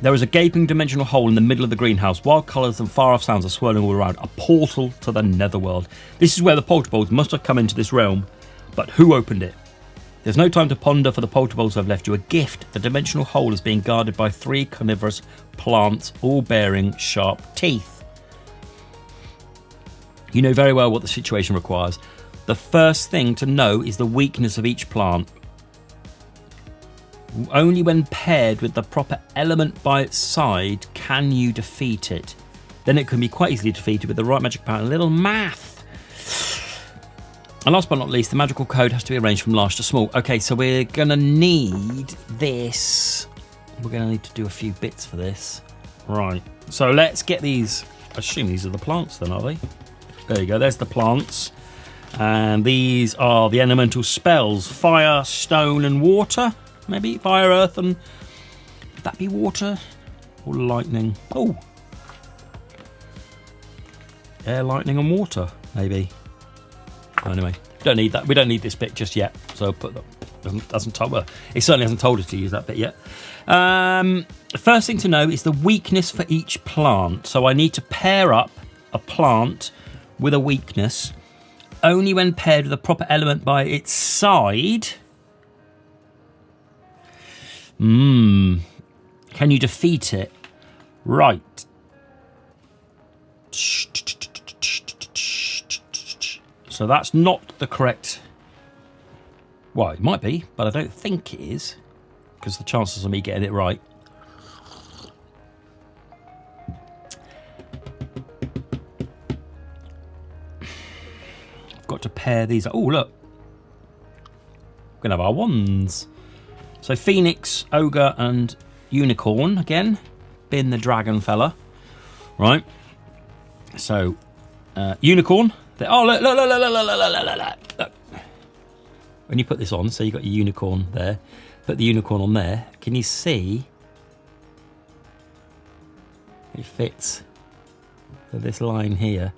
There is a gaping dimensional hole in the middle of the greenhouse. Wild colours and far-off sounds are swirling all around. A portal to the netherworld. This is where the polterbolts must have come into this realm. But who opened it? There's no time to ponder, for the polterbolts have left you a gift. The dimensional hole is being guarded by 3 carnivorous plants, all bearing sharp teeth. You know very well what the situation requires. The first thing to know is the weakness of each plant. Only when paired with the proper element by its side can you defeat it. Then it can be quite easily defeated with the right magic power and a little math. And last but not least, the magical code has to be arranged from large to small. Okay, so we're going to need this. We're going to need to do a few bits for this. Right, so let's get these. I assume these are the plants then, are they? There you go, there's the plants. And these are the elemental spells: fire, stone, and water. Maybe fire, earth, and would that be water or lightning? Oh, air, lightning, and water. Maybe. Anyway, don't need that. We don't need this bit just yet. So I'll put that. Doesn't tell. Well, it certainly hasn't told us to use that bit yet. The first thing to know is the weakness for each plant. So I need to pair up a plant with a weakness. Only when paired with a proper element by its side. Can you defeat it? Right. So that's not the correct... Well, it might be, but I don't think it is, because the chances of me getting it right. I've got to pair these. Oh, look. We're going to have our wands. So Phoenix, Ogre, and Unicorn again. Bin the dragon fella. Right. So, Unicorn. Oh, look. When you put this on, so you've got your unicorn there. Put the unicorn on there. Can you see? It fits. So this line here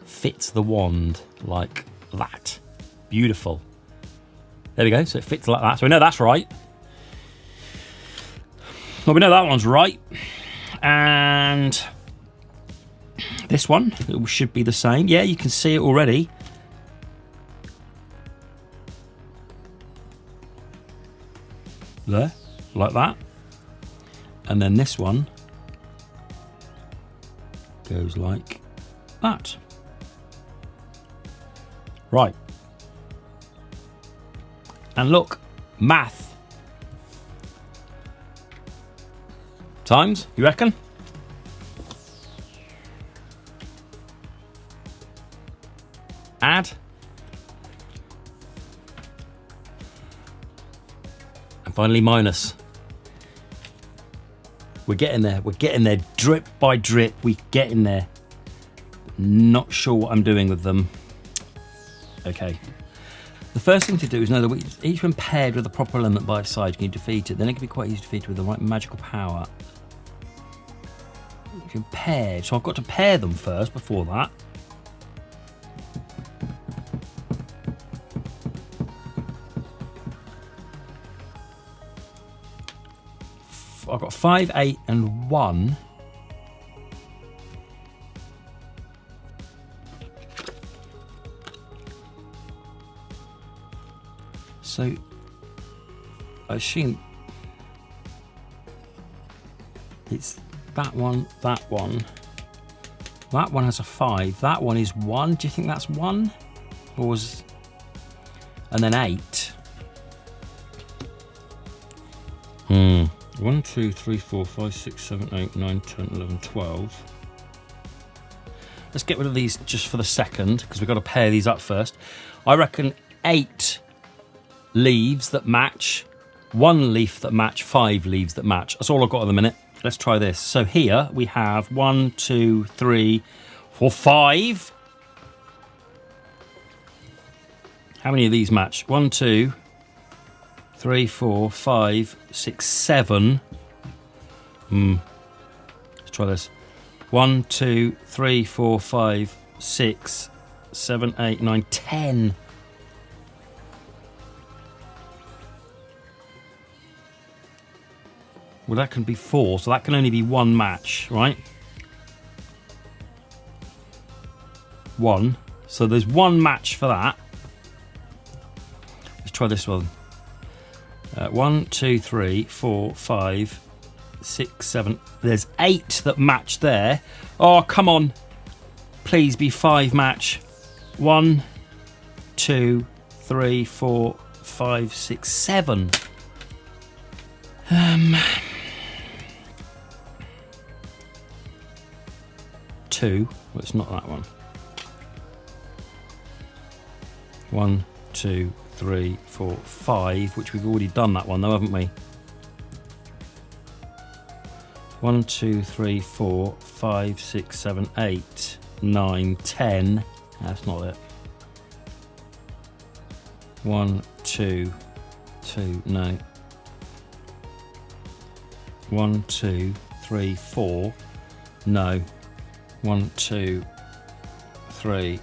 fits the wand like that. Beautiful. There we go. So it fits like that. So we know that's right. Well, we know that one's right. And this one should be the same. Yeah, you can see it already. There, like that. And then this one goes like that. Right. And look, math. Times, you reckon? Add. And finally minus. We're getting there. We're getting there. Drip by drip, we're getting there. Not sure what I'm doing with them. Okay. The first thing to do is know that each when paired with a proper element by its side, you can defeat it. Then it can be quite easy to defeat it with the right magical power. If you're paired, so I've got to pair them first before that. I've got 5, 8, and 1. So I assume it's that one, that one. That one has a 5. That one is 1. Do you think that's 1? Or was... And then 8. 1, 2, 3, 4, 5, 6, 7, 8, 9, 10, 11, 12. Let's get rid of these just for the second, because we've got to pair these up first. I reckon 8 leaves that match, 1 leaf that match, 5 leaves that match. That's all I've got at the minute. Let's try this. So here we have 1, 2, 3, 4, 5. How many of these match? 1, 2, 3, 4, 5, 6, 7. Let's try this. 1, 2, 3, 4, 5, 6, 7, 8, 9, 10. Well, that can be 4, so that can only be 1 match, right? 1. So there's 1 match for that. Let's try this one. 1, 2, 3, 4, 5, 6, 7. There's 8 that match there. Oh, come on. Please be 5 match. 1, 2, 3, 4, 5, 6, 7. 2. Well, it's not that one. 1, 2, 3, 4, 5, which we've already done that one though, haven't we? 1, 2, 3, 4, 5, 6, 7, 8, 9, 10. That's not it. 1, 2, 2, no. 1, 2, 3, 4, no. 1, 2, 3,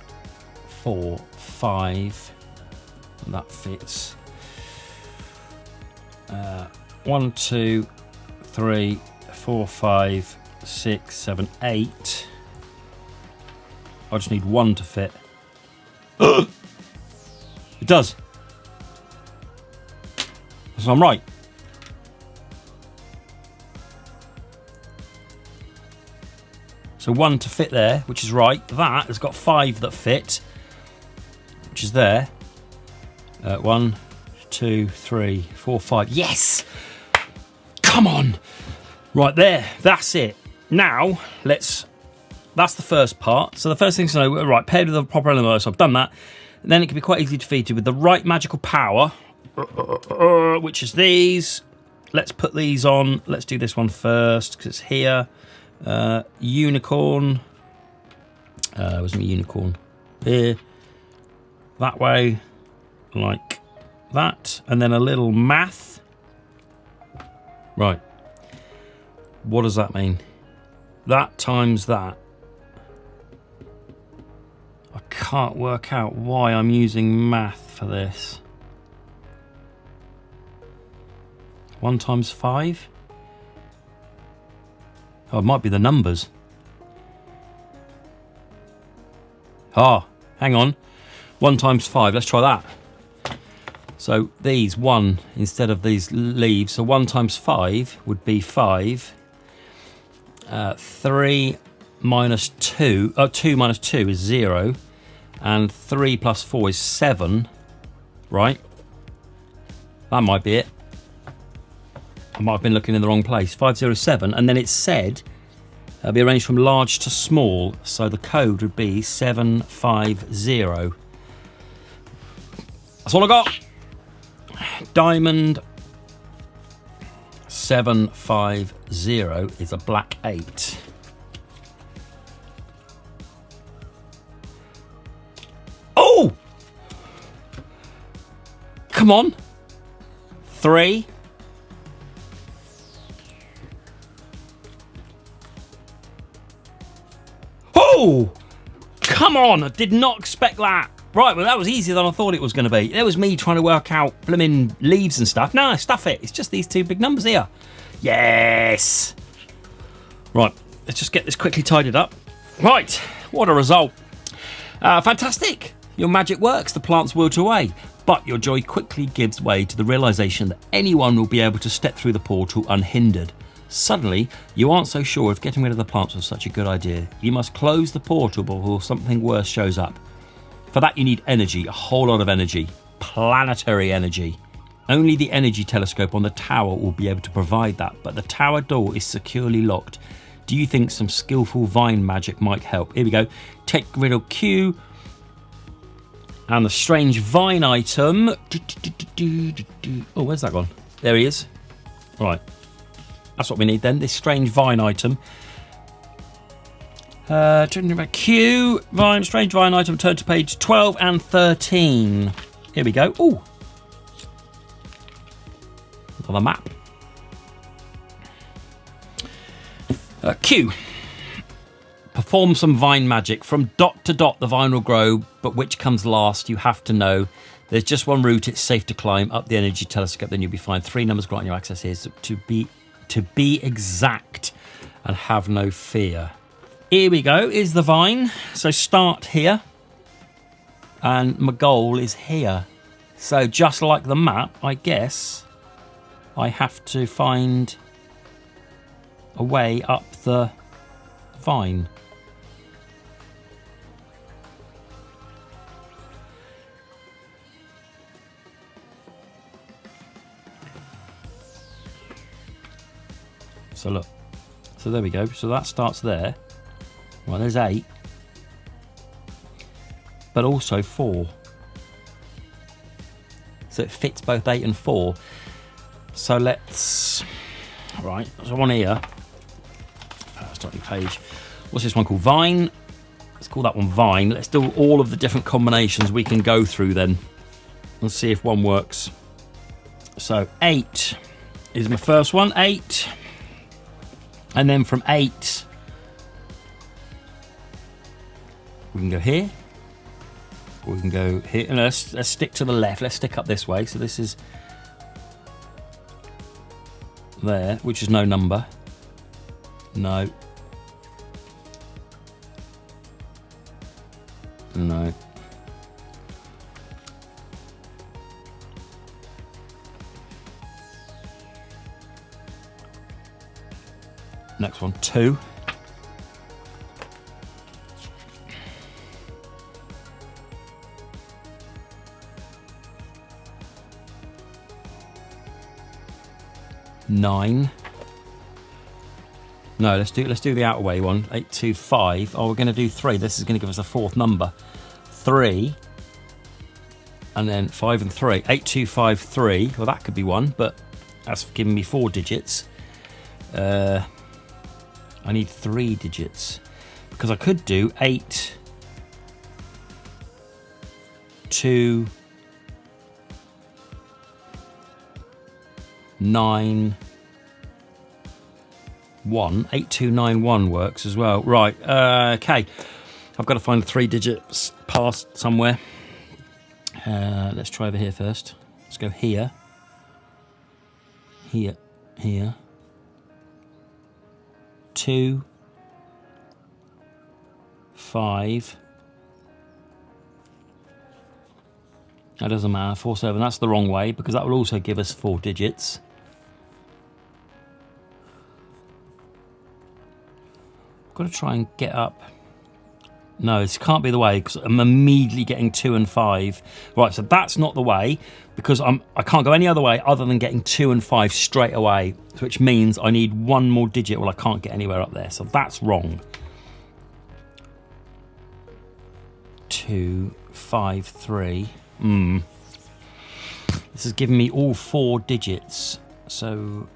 4, 5. That fits. 1, 2, 3, 4, 5, 6, 7, 8. I just need 1 to fit. It does. So I'm right. So 1 to fit there, which is right. That has got 5 that fit, which is there. 1, 2, 3, 4, 5. Yes! Come on! Right there, that's it. Now, that's the first part. So the first thing to know, right, paired with the proper element, so I've done that. And then it can be quite easily defeated with the right magical power, which is these. Let's put these on. Let's do this one first, because it's here. Unicorn. Where's my unicorn? Here. That way. Like that. And then a little math. Right. What does that mean? That times that. I can't work out why I'm using math for this. 1 times 5? Oh, it might be the numbers. Ah, hang on. 1 times 5. Let's try that. So these 1 instead of these leaves. So 1 times 5 would be 5. 3 minus 2. 2 minus 2 is 0. And 3 plus 4 is 7. Right? That might be it. I might have been looking in the wrong place. 507. And then it said it'll be arranged from large to small. So the code would be 750. That's all I got. Diamond 750 is a black 8. Oh! Come on. 3. Oh! Come on. I did not expect that. Right, well, that was easier than I thought it was going to be. It was me trying to work out blimmin' leaves and stuff. No, stuff it. It's just these 2 big numbers here. Yes! Right, let's just get this quickly tidied up. Right, what a result. Fantastic. Your magic works. The plants wilt away. But your joy quickly gives way to the realisation that anyone will be able to step through the portal unhindered. Suddenly, you aren't so sure if getting rid of the plants was such a good idea. You must close the portal before something worse shows up. For that you need energy, a whole lot of energy. Planetary energy. Only the energy telescope on the tower will be able to provide that, but the tower door is securely locked. Do you think some skillful vine magic might help? Here we go. Take riddle Q. And the strange vine item. Oh, where's that gone? There he is. Right. That's what we need then, this strange vine item. Q, vine, strange vine item, turn to page 12 and 13. Here we go. Ooh. Another map. Q. Perform some vine magic. From dot to dot the vine will grow, but which comes last, you have to know. There's just one route, it's safe to climb up the energy telescope, then you'll be fine. 3 numbers granting your access here to be exact and have no fear. Here we go, is the vine. So start here. And my goal is here. So just like the map, I guess I have to find a way up the vine. So look. So there we go. So that starts there. Well, there's 8, but also 4. So it fits both 8 and 4. So let's, right, there's one here. Starting page. What's this one called? Vine. Let's call that one Vine. Let's do all of the different combinations we can go through then. Let's see if one works. So 8 is my first one, 8. And then from 8, we can go here. Or we can go here. And let's stick to the left. Let's stick up this way. So this is there, which is no number. No. No. Next one, 2. Nine. No, let's do the outer way one. 8, 2, 5. Oh, we're going to do 3. This is going to give us a 4th number. 3. And then 5 and 3. 8, 2, 5, 3. Well, that could be one, but that's giving me 4 digits. I need 3 digits because I could do 8, 2, 9, 1. 8, 2, 9, 1 works as well. Right, okay. I've got to find 3 digits past somewhere. Let's try over here first. Let's go here. Here. 2, 5. That doesn't matter. 4, 7. That's the wrong way because that will also give us 4 digits. Got to try and get up. No, this can't be the way because I'm immediately getting 2 and 5. Right, so that's not the way because I can't go any other way other than getting 2 and 5 straight away, which means I need 1 more digit. Well, I can't get anywhere up there, so that's wrong. 2, 5, 3. This is giving me all 4 digits. So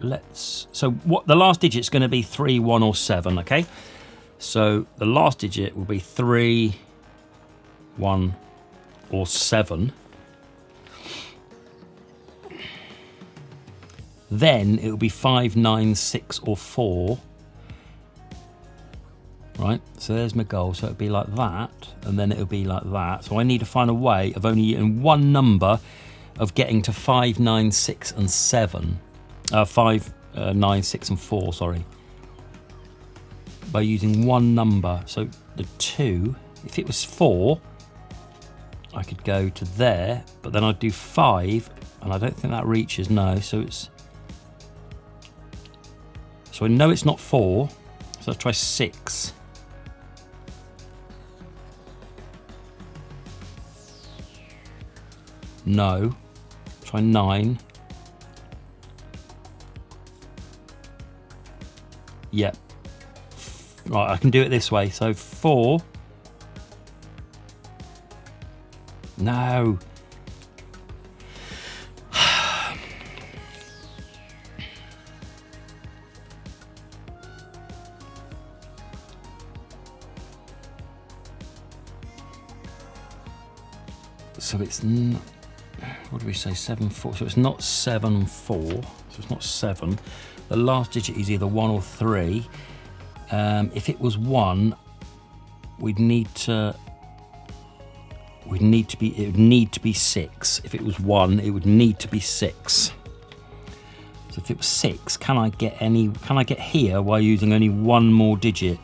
what the last digit's going to be 3, 1, or 7. Okay. So the last digit will be 3, 1, or 7. Then it will be 5, 9, 6, or 4. Right, so there's my goal. So it'll be like that, and then it'll be like that. So I need to find a way of only in one number of getting to 5, 9, 6, and 7. 5, 9, 6, and 4, sorry. By using one number. So the 2, if it was 4, I could go to there, but then I'd do 5, and I don't think that reaches, no. So I know it's not 4, so I'll try 6. No. Try 9. Yep. Right, I can do it this way. So 4. No. So it's not, what do we say, 7, 4. So it's not 7 and 4. So it's not 7. The last digit is either 1 or 3. If it was 1, it would need to be 6. If it was 1, it would need to be 6. So if it was 6, can I get here while using only one more digit?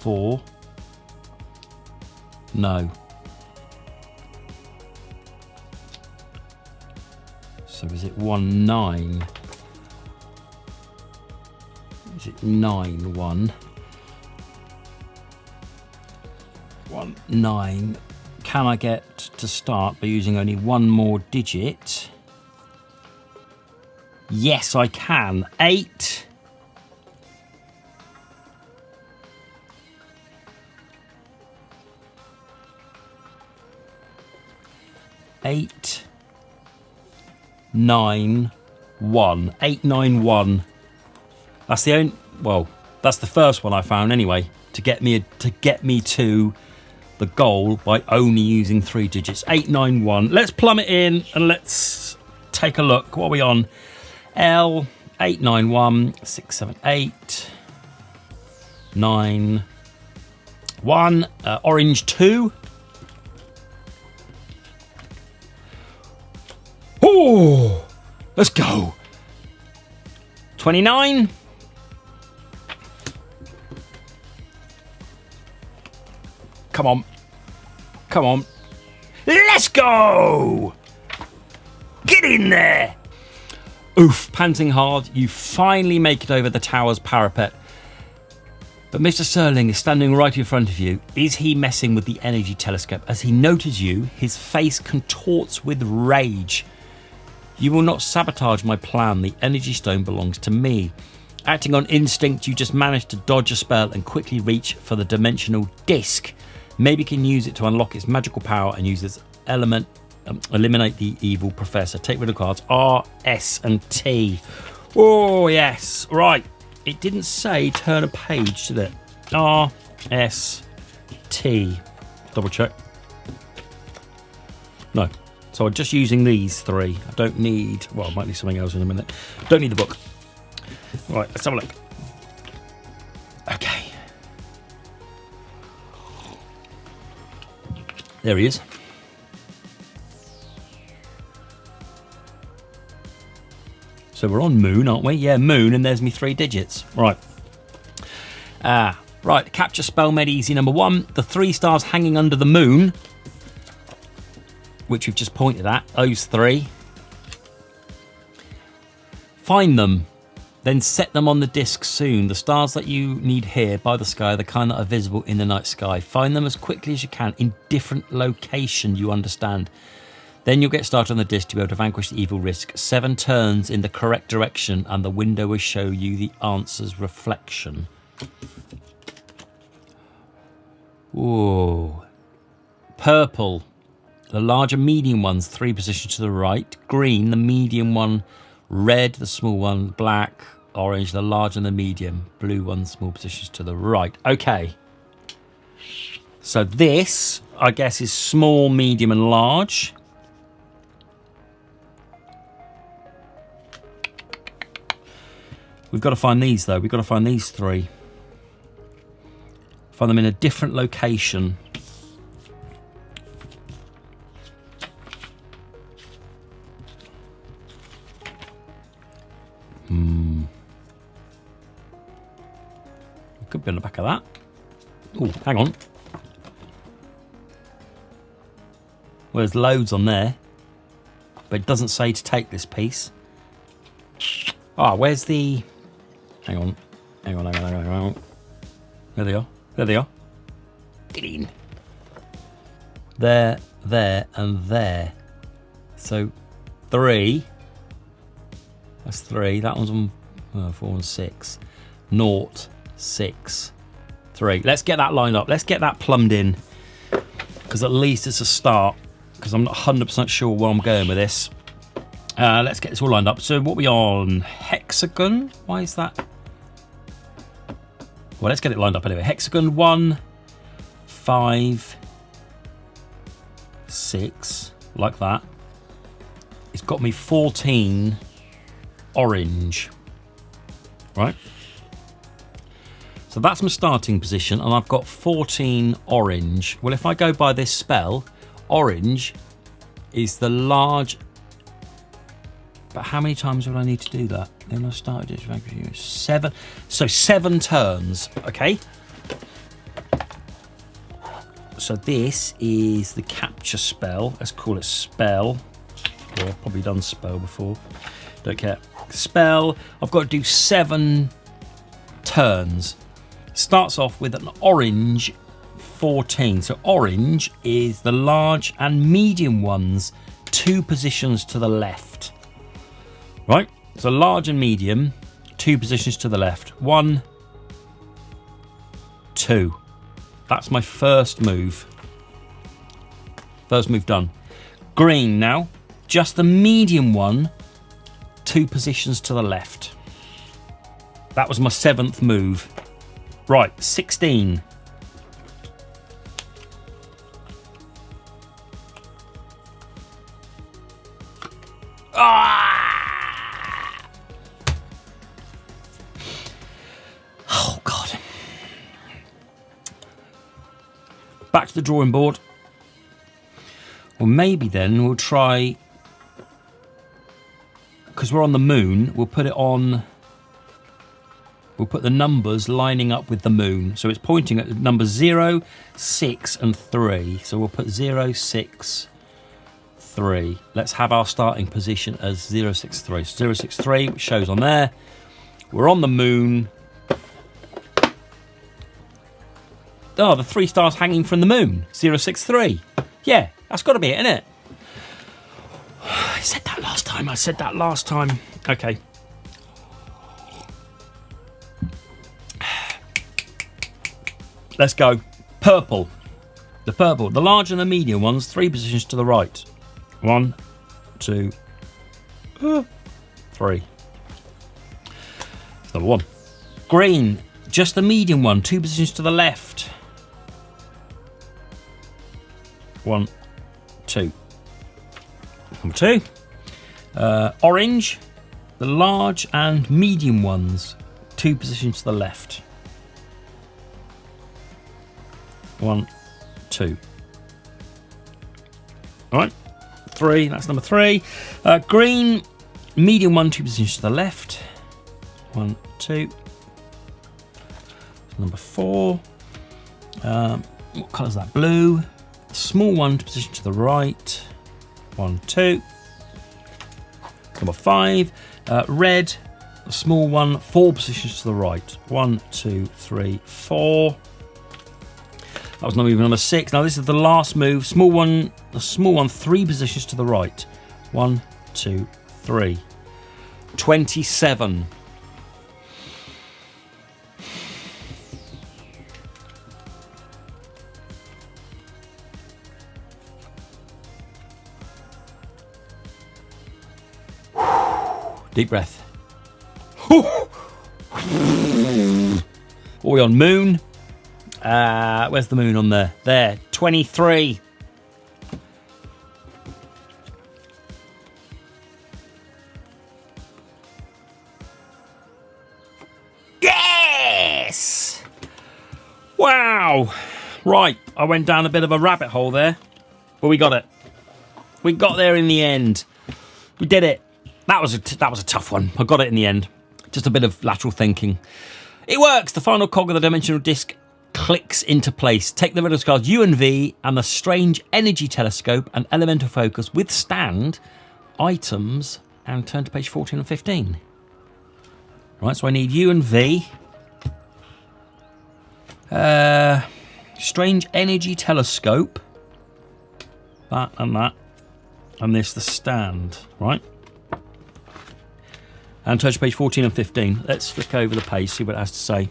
Four. No. So is it 1, 9? Is it 9, 1? 1, 9. Can I get to start by using only one more digit? Yes, I can. 8. Eight, 9, 1. 8, 9, 1. That's the only. Well, that's the first one I found anyway. To get me to the goal by only using 3 digits. 891. Let's plumb it in and let's take a look. What are we on? L 891 678 9 1. Orange 2. Oh, let's go. 29. Come on. Come on. Let's go. Get in there. Oof, panting hard. You finally make it over the tower's parapet. But Mr. Serling is standing right in front of you. Is he messing with the energy telescope? As he notices you, his face contorts with rage. You will not sabotage my plan. The energy stone belongs to me. Acting on instinct, you just managed to dodge a spell and quickly reach for the dimensional disc. Maybe you can use it to unlock its magical power and use this element. Eliminate the evil professor. Take rid of cards R, S, and T. Oh, yes. Right. It didn't say turn a page, did it? R, S, T. Double check. No. So I'm just using these 3. I don't need... Well, I might need something else in a minute. Don't need the book. Right, let's have a look. Okay. There he is. So we're on moon, aren't we? Yeah, moon, and there's me 3 digits. Right. Right, capture spell made easy number 1. The 3 stars hanging under the moon, which we've just pointed at, those 3. Find them, then set them on the disc soon. The stars that you need here by the sky are the kind that are visible in the night sky. Find them as quickly as you can in different locations, you understand. Then you'll get started on the disc to be able to vanquish the evil risk. 7 turns in the correct direction and the window will show you the answer's reflection. Whoa. Purple. The larger medium ones, 3 positions to the right. Green, the medium one. Red, the small one. Black, orange, the large and the medium. Blue one, small positions to the right. Okay. So this, I guess, is small, medium, and large. We've got to find these, though. We've got to find these 3. Find them in a different location. Could be on the back of that. Oh, hang on. Well, there's loads on there. But it doesn't say to take this piece. Ah, where's the... Hang on. Hang on. There they are. There they are. Get in. There, and there. So, 3. That's 3. That one's on 4 and 6. 0, 6, 3. Let's get that lined up. Let's get that plumbed in. Because at least it's a start. Because I'm not 100% sure where I'm going with this. Let's get this all lined up. So what are we on? Hexagon? Why is that? Well, let's get it lined up anyway. Hexagon 1, 5, 6. Like that. It's got me 14 orange. Right? So that's my starting position, and I've got 14 orange. Well, if I go by this spell, orange is the large... But how many times would I need to do that? Then I started it. 7. So 7 turns, okay? So this is the capture spell. Let's call it spell. Oh, I've probably done spell before. Don't care. Spell. I've got to do 7 turns. Starts off with an orange 14. So orange is the large and medium ones, 2 positions to the left. Right? So large and medium, 2 positions to the left. 1, 2. That's my first move. First move done. Green now. Just the medium one, 2 positions to the left. That was my 7th move. Right, 16. Ah! Oh, God. Back to the drawing board. Well, maybe then we'll try, because we're on the moon, we'll put it on, we'll put the numbers lining up with the moon. So it's pointing at numbers 0, 6 and 3. So we'll put 0, 6, 3. Let's have our starting position as 0, 6, 3. So 0, 6, 3, which shows on there. We're on the moon. Oh, the 3 stars hanging from the moon. 0, 6, 3. Yeah, that's got to be it, isn't it? I said that last time. Okay. Let's go. Purple. The purple. The large and the medium ones, 3 positions to the right. 1, 2, 3. That's number 1. Green. Just the medium one, 2 positions to the left. 1, 2. Number 2. Orange. The large and medium ones, 2 positions to the left. 1, 2. All right. 3. That's number 3. Green. Medium one, 2 positions to the left. 1, 2. Number 4. What colour is that? Blue. Small one, position to the right. 1, 2. Number 5. Red. A small one, 4 positions to the right. 1, 2, 3, 4. That was number 6. Now this is the last move. Small one, a small one, 3 positions to the right. 1, 2, 3. 27. Deep breath. Are we on moon? Where's the moon on there? There, 23. Yes! Wow. Right, I went down a bit of a rabbit hole there, but we got it. We got there in the end. We did it. That was a tough one. I got it in the end. Just a bit of lateral thinking. It works. The final cog of the dimensional disc clicks into place. Take the riddles cards U and V and the strange energy telescope and elemental focus withstand items and turn to page 14 and 15. Right, so I need U and V. Strange energy telescope. That and that. And this, the stand. Right. And turn to page 14 and 15. Let's flick over the page, see what it has to say.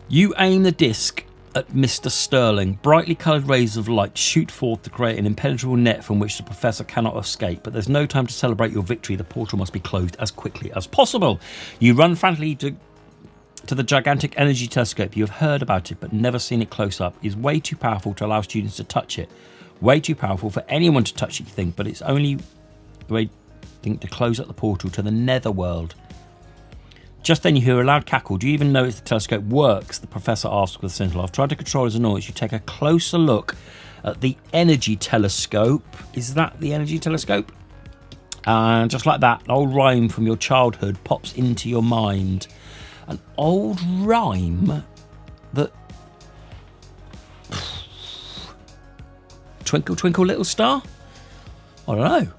You aim the disc at Mr. Sterling. Brightly coloured rays of light shoot forth to create an impenetrable net from which the professor cannot escape. But there's no time to celebrate your victory. The portal must be closed as quickly as possible. You run frantically to the gigantic energy telescope. You have heard about it, but never seen it close up. It is way too powerful to allow students to touch it. Way too powerful for anyone to touch it, you think, but it's only the way to close up the portal to the netherworld. Just then you hear a loud cackle. Do you even know if the telescope works? The professor asks with a simple laugh. Trying to control his annoyance, you take a closer look at the energy telescope. Is that the energy telescope? And just like that, an old rhyme from your childhood pops into your mind. An old rhyme that... Twinkle, twinkle, little star? I don't know.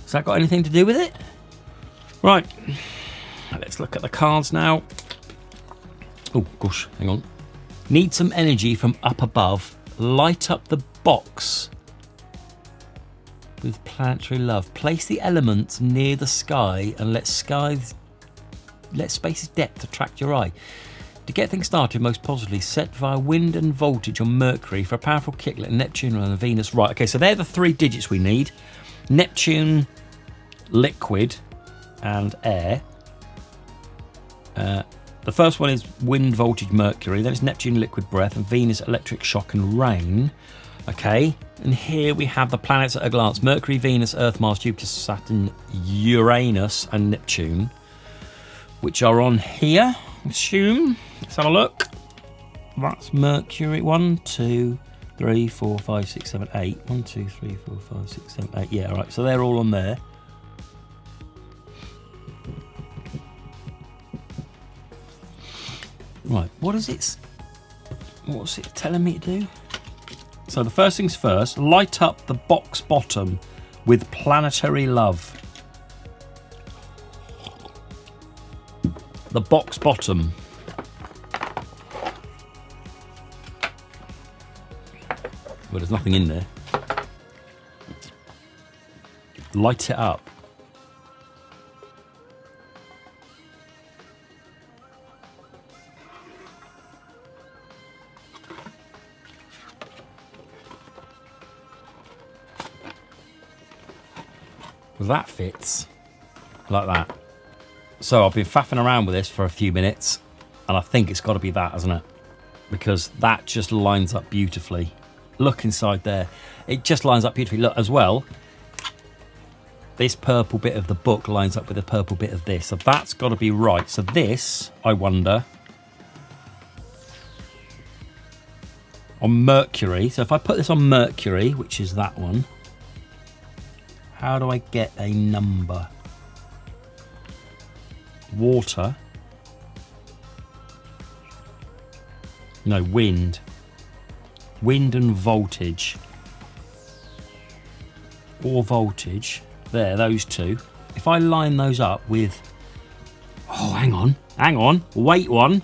Has that got anything to do with it? Right. Let's look at the cards now. Oh, gosh, hang on. Need some energy from up above. Light up the box with planetary love. Place the elements near the sky and let space's depth attract your eye. To get things started most positively, set via wind and voltage on Mercury for a powerful kick, let Neptune and Venus. Right, okay, so they're the 3 digits we need. Neptune, liquid, and air. The first one is wind, voltage, Mercury. Then it's Neptune, liquid, breath, and Venus, electric shock and rain. Okay, and here we have the planets at a glance. Mercury, Venus, Earth, Mars, Jupiter, Saturn, Uranus and Neptune, which are on here, I assume. Let's have a look. That's Mercury. 1, 2, 3, 4, 5, 6, 7, 8. 1, 2, 3, 4, 5, 6, 7, 8. Yeah, right, so they're all on there. Right, what's it telling me to do? So the first things first, light up the box bottom with planetary love. The box bottom. Well, there's nothing in there. Light it up. That fits like that. So I've been faffing around with this for a few minutes and I think it's got to be that, hasn't it? Because that just lines up beautifully. Look inside there. It just lines up beautifully. Look as well, this purple bit of the book lines up with the purple bit of this. So that's got to be right. So this, I wonder, on Mercury. So if I put this on Mercury, which is that one, how do I get a number? Water. No, wind. Wind and voltage. Or voltage. There, those two. If I line those up with... Oh, hang on. Wait one.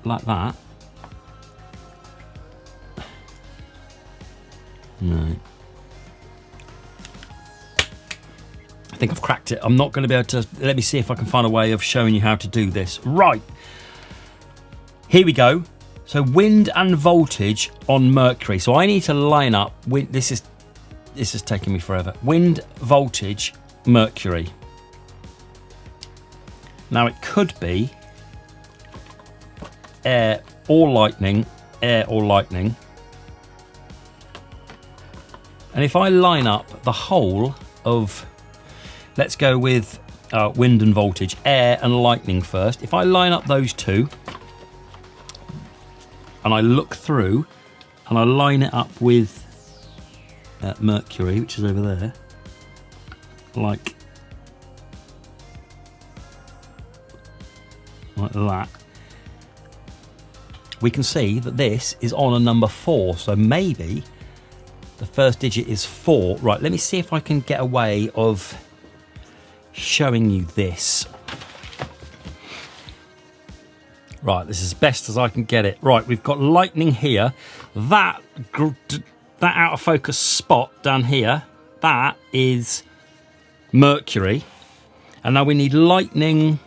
Like that. No. I think I've cracked it. I'm not going to be able to... Let me see if I can find a way of showing you how to do this. Right. Here we go. So wind and voltage on Mercury. So I need to line up... This is taking me forever. Wind, voltage, Mercury. Now it could be air or lightning. Air or lightning. And if I line up the whole of, let's go with wind and voltage, air and lightning first. If I line up those two and I look through and I line it up with Mercury, which is over there, like that, we can see that this is on a number 4. So maybe the first digit is 4. Right, let me see if I can get a way of showing you this. Right, this is as best as I can get it. Right, we've got lightning here. That out of focus spot down here, that is Mercury. And now we need lightning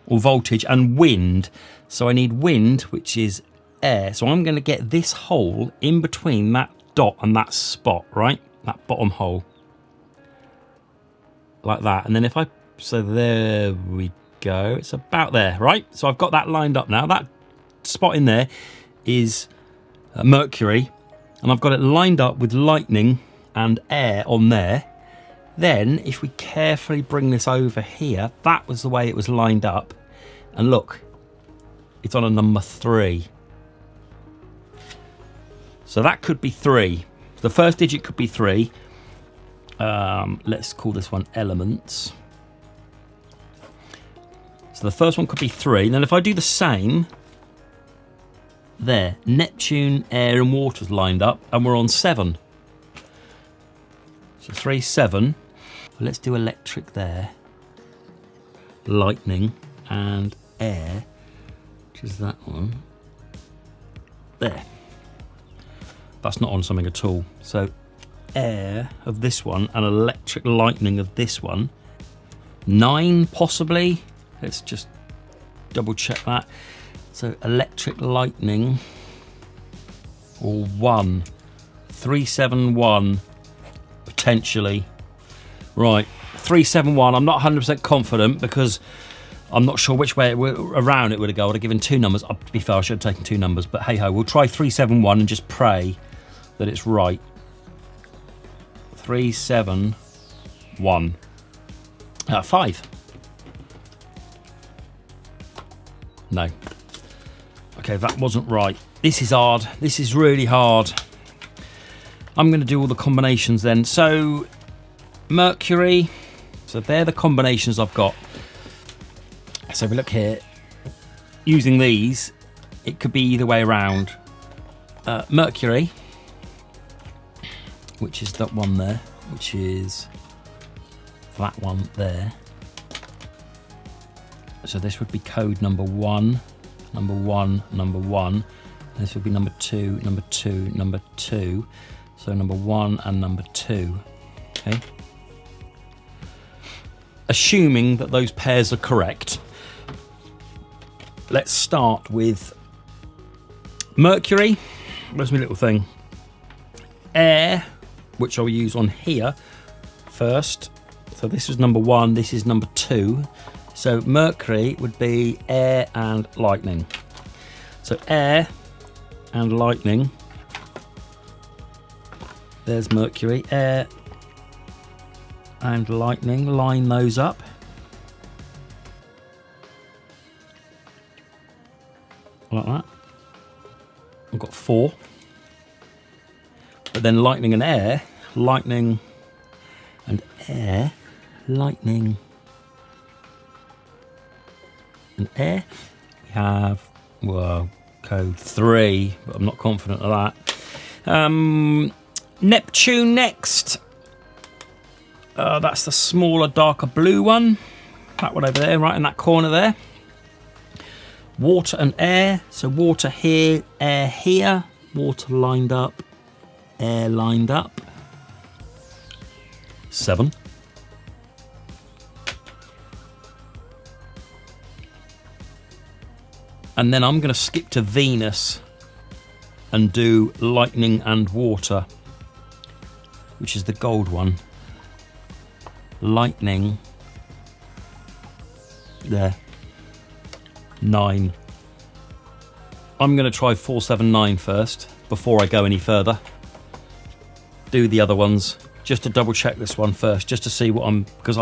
or voltage and wind. So I need wind, which is air. So I'm going to get this hole in between that dot and that spot, right? That bottom hole. Like that. And then if I... So there we go. It's about there, right? So I've got that lined up now. That spot in there is Mercury. And I've got it lined up with lightning and air on there. Then, if we carefully bring this over here, that was the way it was lined up. And look, it's on a number 3. So that could be 3. The first digit could be 3. Let's call this one elements. So the first one could be 3. And then if I do the same, there, Neptune, air and water's lined up, and we're on 7. So 3, 7. Let's do electric there. Lightning and air, which is that one. There. That's not on something at all. So air of this one and electric lightning of this one. 9 possibly. Let's just double check that. So electric lightning or 1. 3, 7, 1 potentially. Right, 3, 7, 1. I'm not 100% confident because I'm not sure which way around it would have gone. I would have given 2 numbers. To be fair, I should have taken 2 numbers, but hey ho, we'll try 371 and just pray that it's right. 371. 5. No. Okay, that wasn't right. This is hard. This is really hard. I'm going to do all the combinations then. So, Mercury. So they're the combinations I've got. So if we look here, using these, it could be either way around. Mercury, which is that one there, which is that one there. So this would be code number 1, number 1, number 1. This would be number 2, number 2, number 2. So number 1 and number 2. Okay. Assuming that those pairs are correct, let's start with Mercury. Where's my little thing? Air, which I'll use on here first. So this is number 1, this is number 2. So Mercury would be air and lightning. So air and lightning. There's Mercury, air and lightning. Line those up. Like that. I've got 4. But then lightning and air, lightning and air, lightning and air. We have, well, code 3, but I'm not confident of that. Neptune next. That's the smaller, darker blue one. That one over there, right in that corner there. Water and air. So water here, air here. Water lined up, air lined up. 7. And then I'm going to skip to Venus and do lightning and water, which is the gold one. Lightning. There. 9. I'm going to try 479 first before I go any further. Do the other ones just to double check this one first, just to see what because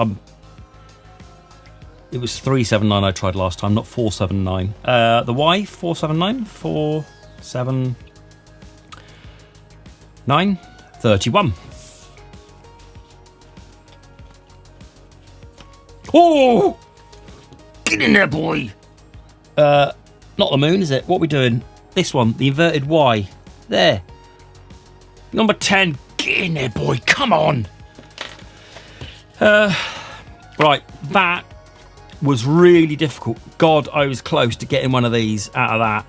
it was 379 I tried last time, not 479. The Y, 479, 479, 31. Oh! Get in there, boy! Not the moon, is it? What are we doing? This one, the inverted Y. There. Number 10. Get in there, boy. Come on. Right, that was really difficult. God, I was close to getting one of these out of that.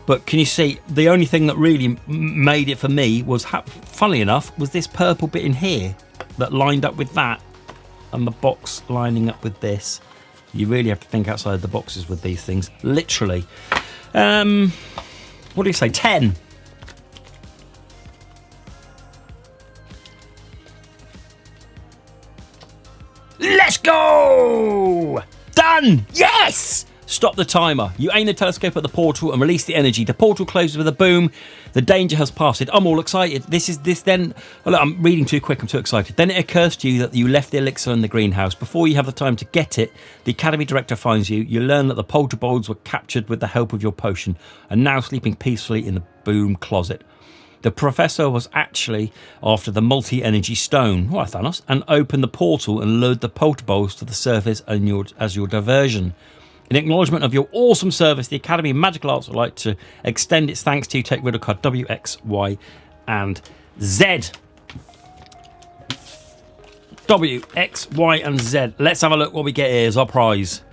But can you see, the only thing that really made it for me was, funnily enough, was this purple bit in here that lined up with that. And the box lining up with this. You really have to think outside the boxes with these things. Literally. What do you say? 10. Let's go! Done! Yes! Stop the timer. You aim the telescope at the portal and release the energy. The portal closes with a boom. The danger has passed. I'm all excited. Then... Oh, look, I'm reading too quick. I'm too excited. Then it occurs to you that you left the elixir in the greenhouse. Before you have the time to get it, the academy director finds you. You learn that the polterbolts were captured with the help of your potion and now sleeping peacefully in the boom closet. The professor was actually after the multi-energy stone, Thanos, and opened the portal and lured the polterbolts to the surface as your diversion. In acknowledgement of your awesome service, the Academy of Magical Arts would like to extend its thanks to you. Take riddle card W, X, Y, and Z. W, X, Y, and Z. Let's have a look what we get here as our prize.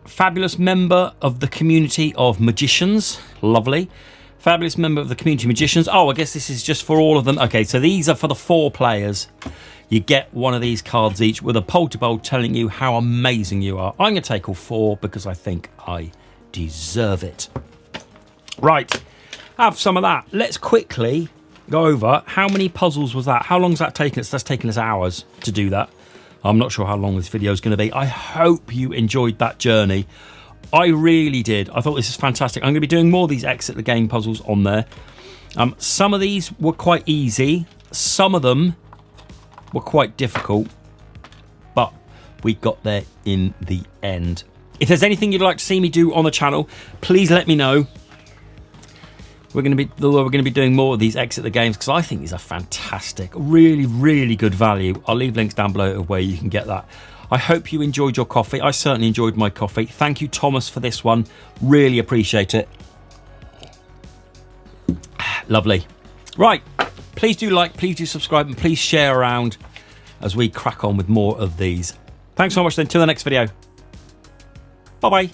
Fabulous member of the community of magicians. Lovely. Fabulous member of the community of magicians. Oh, I guess this is just for all of them. Okay, so these are for the 4 players. You get one of these cards each with a polterbolt telling you how amazing you are. I'm going to take all 4 because I think I deserve it. Right, have some of that. Let's quickly go over how many puzzles was that. How long has that taken us? That's taken us hours to do that. I'm not sure how long this video is going to be. I hope you enjoyed that journey. I really did. I thought this is fantastic. I'm going to be doing more of these exit the game puzzles on there. Some of these were quite easy. Some of them were quite difficult, but we got there in the end. If there's anything you'd like to see me do on the channel, please let me know. We're going to be doing more of these exit the games because I think these are fantastic, really, really good value. I'll leave links down below of where you can get that. I hope you enjoyed your coffee. I certainly enjoyed my coffee. Thank you, Thomas, for this one. Really appreciate it. Lovely. Right. Please do like, please do subscribe, and please share around as we crack on with more of these. Thanks so much then. Till the next video. Bye-bye.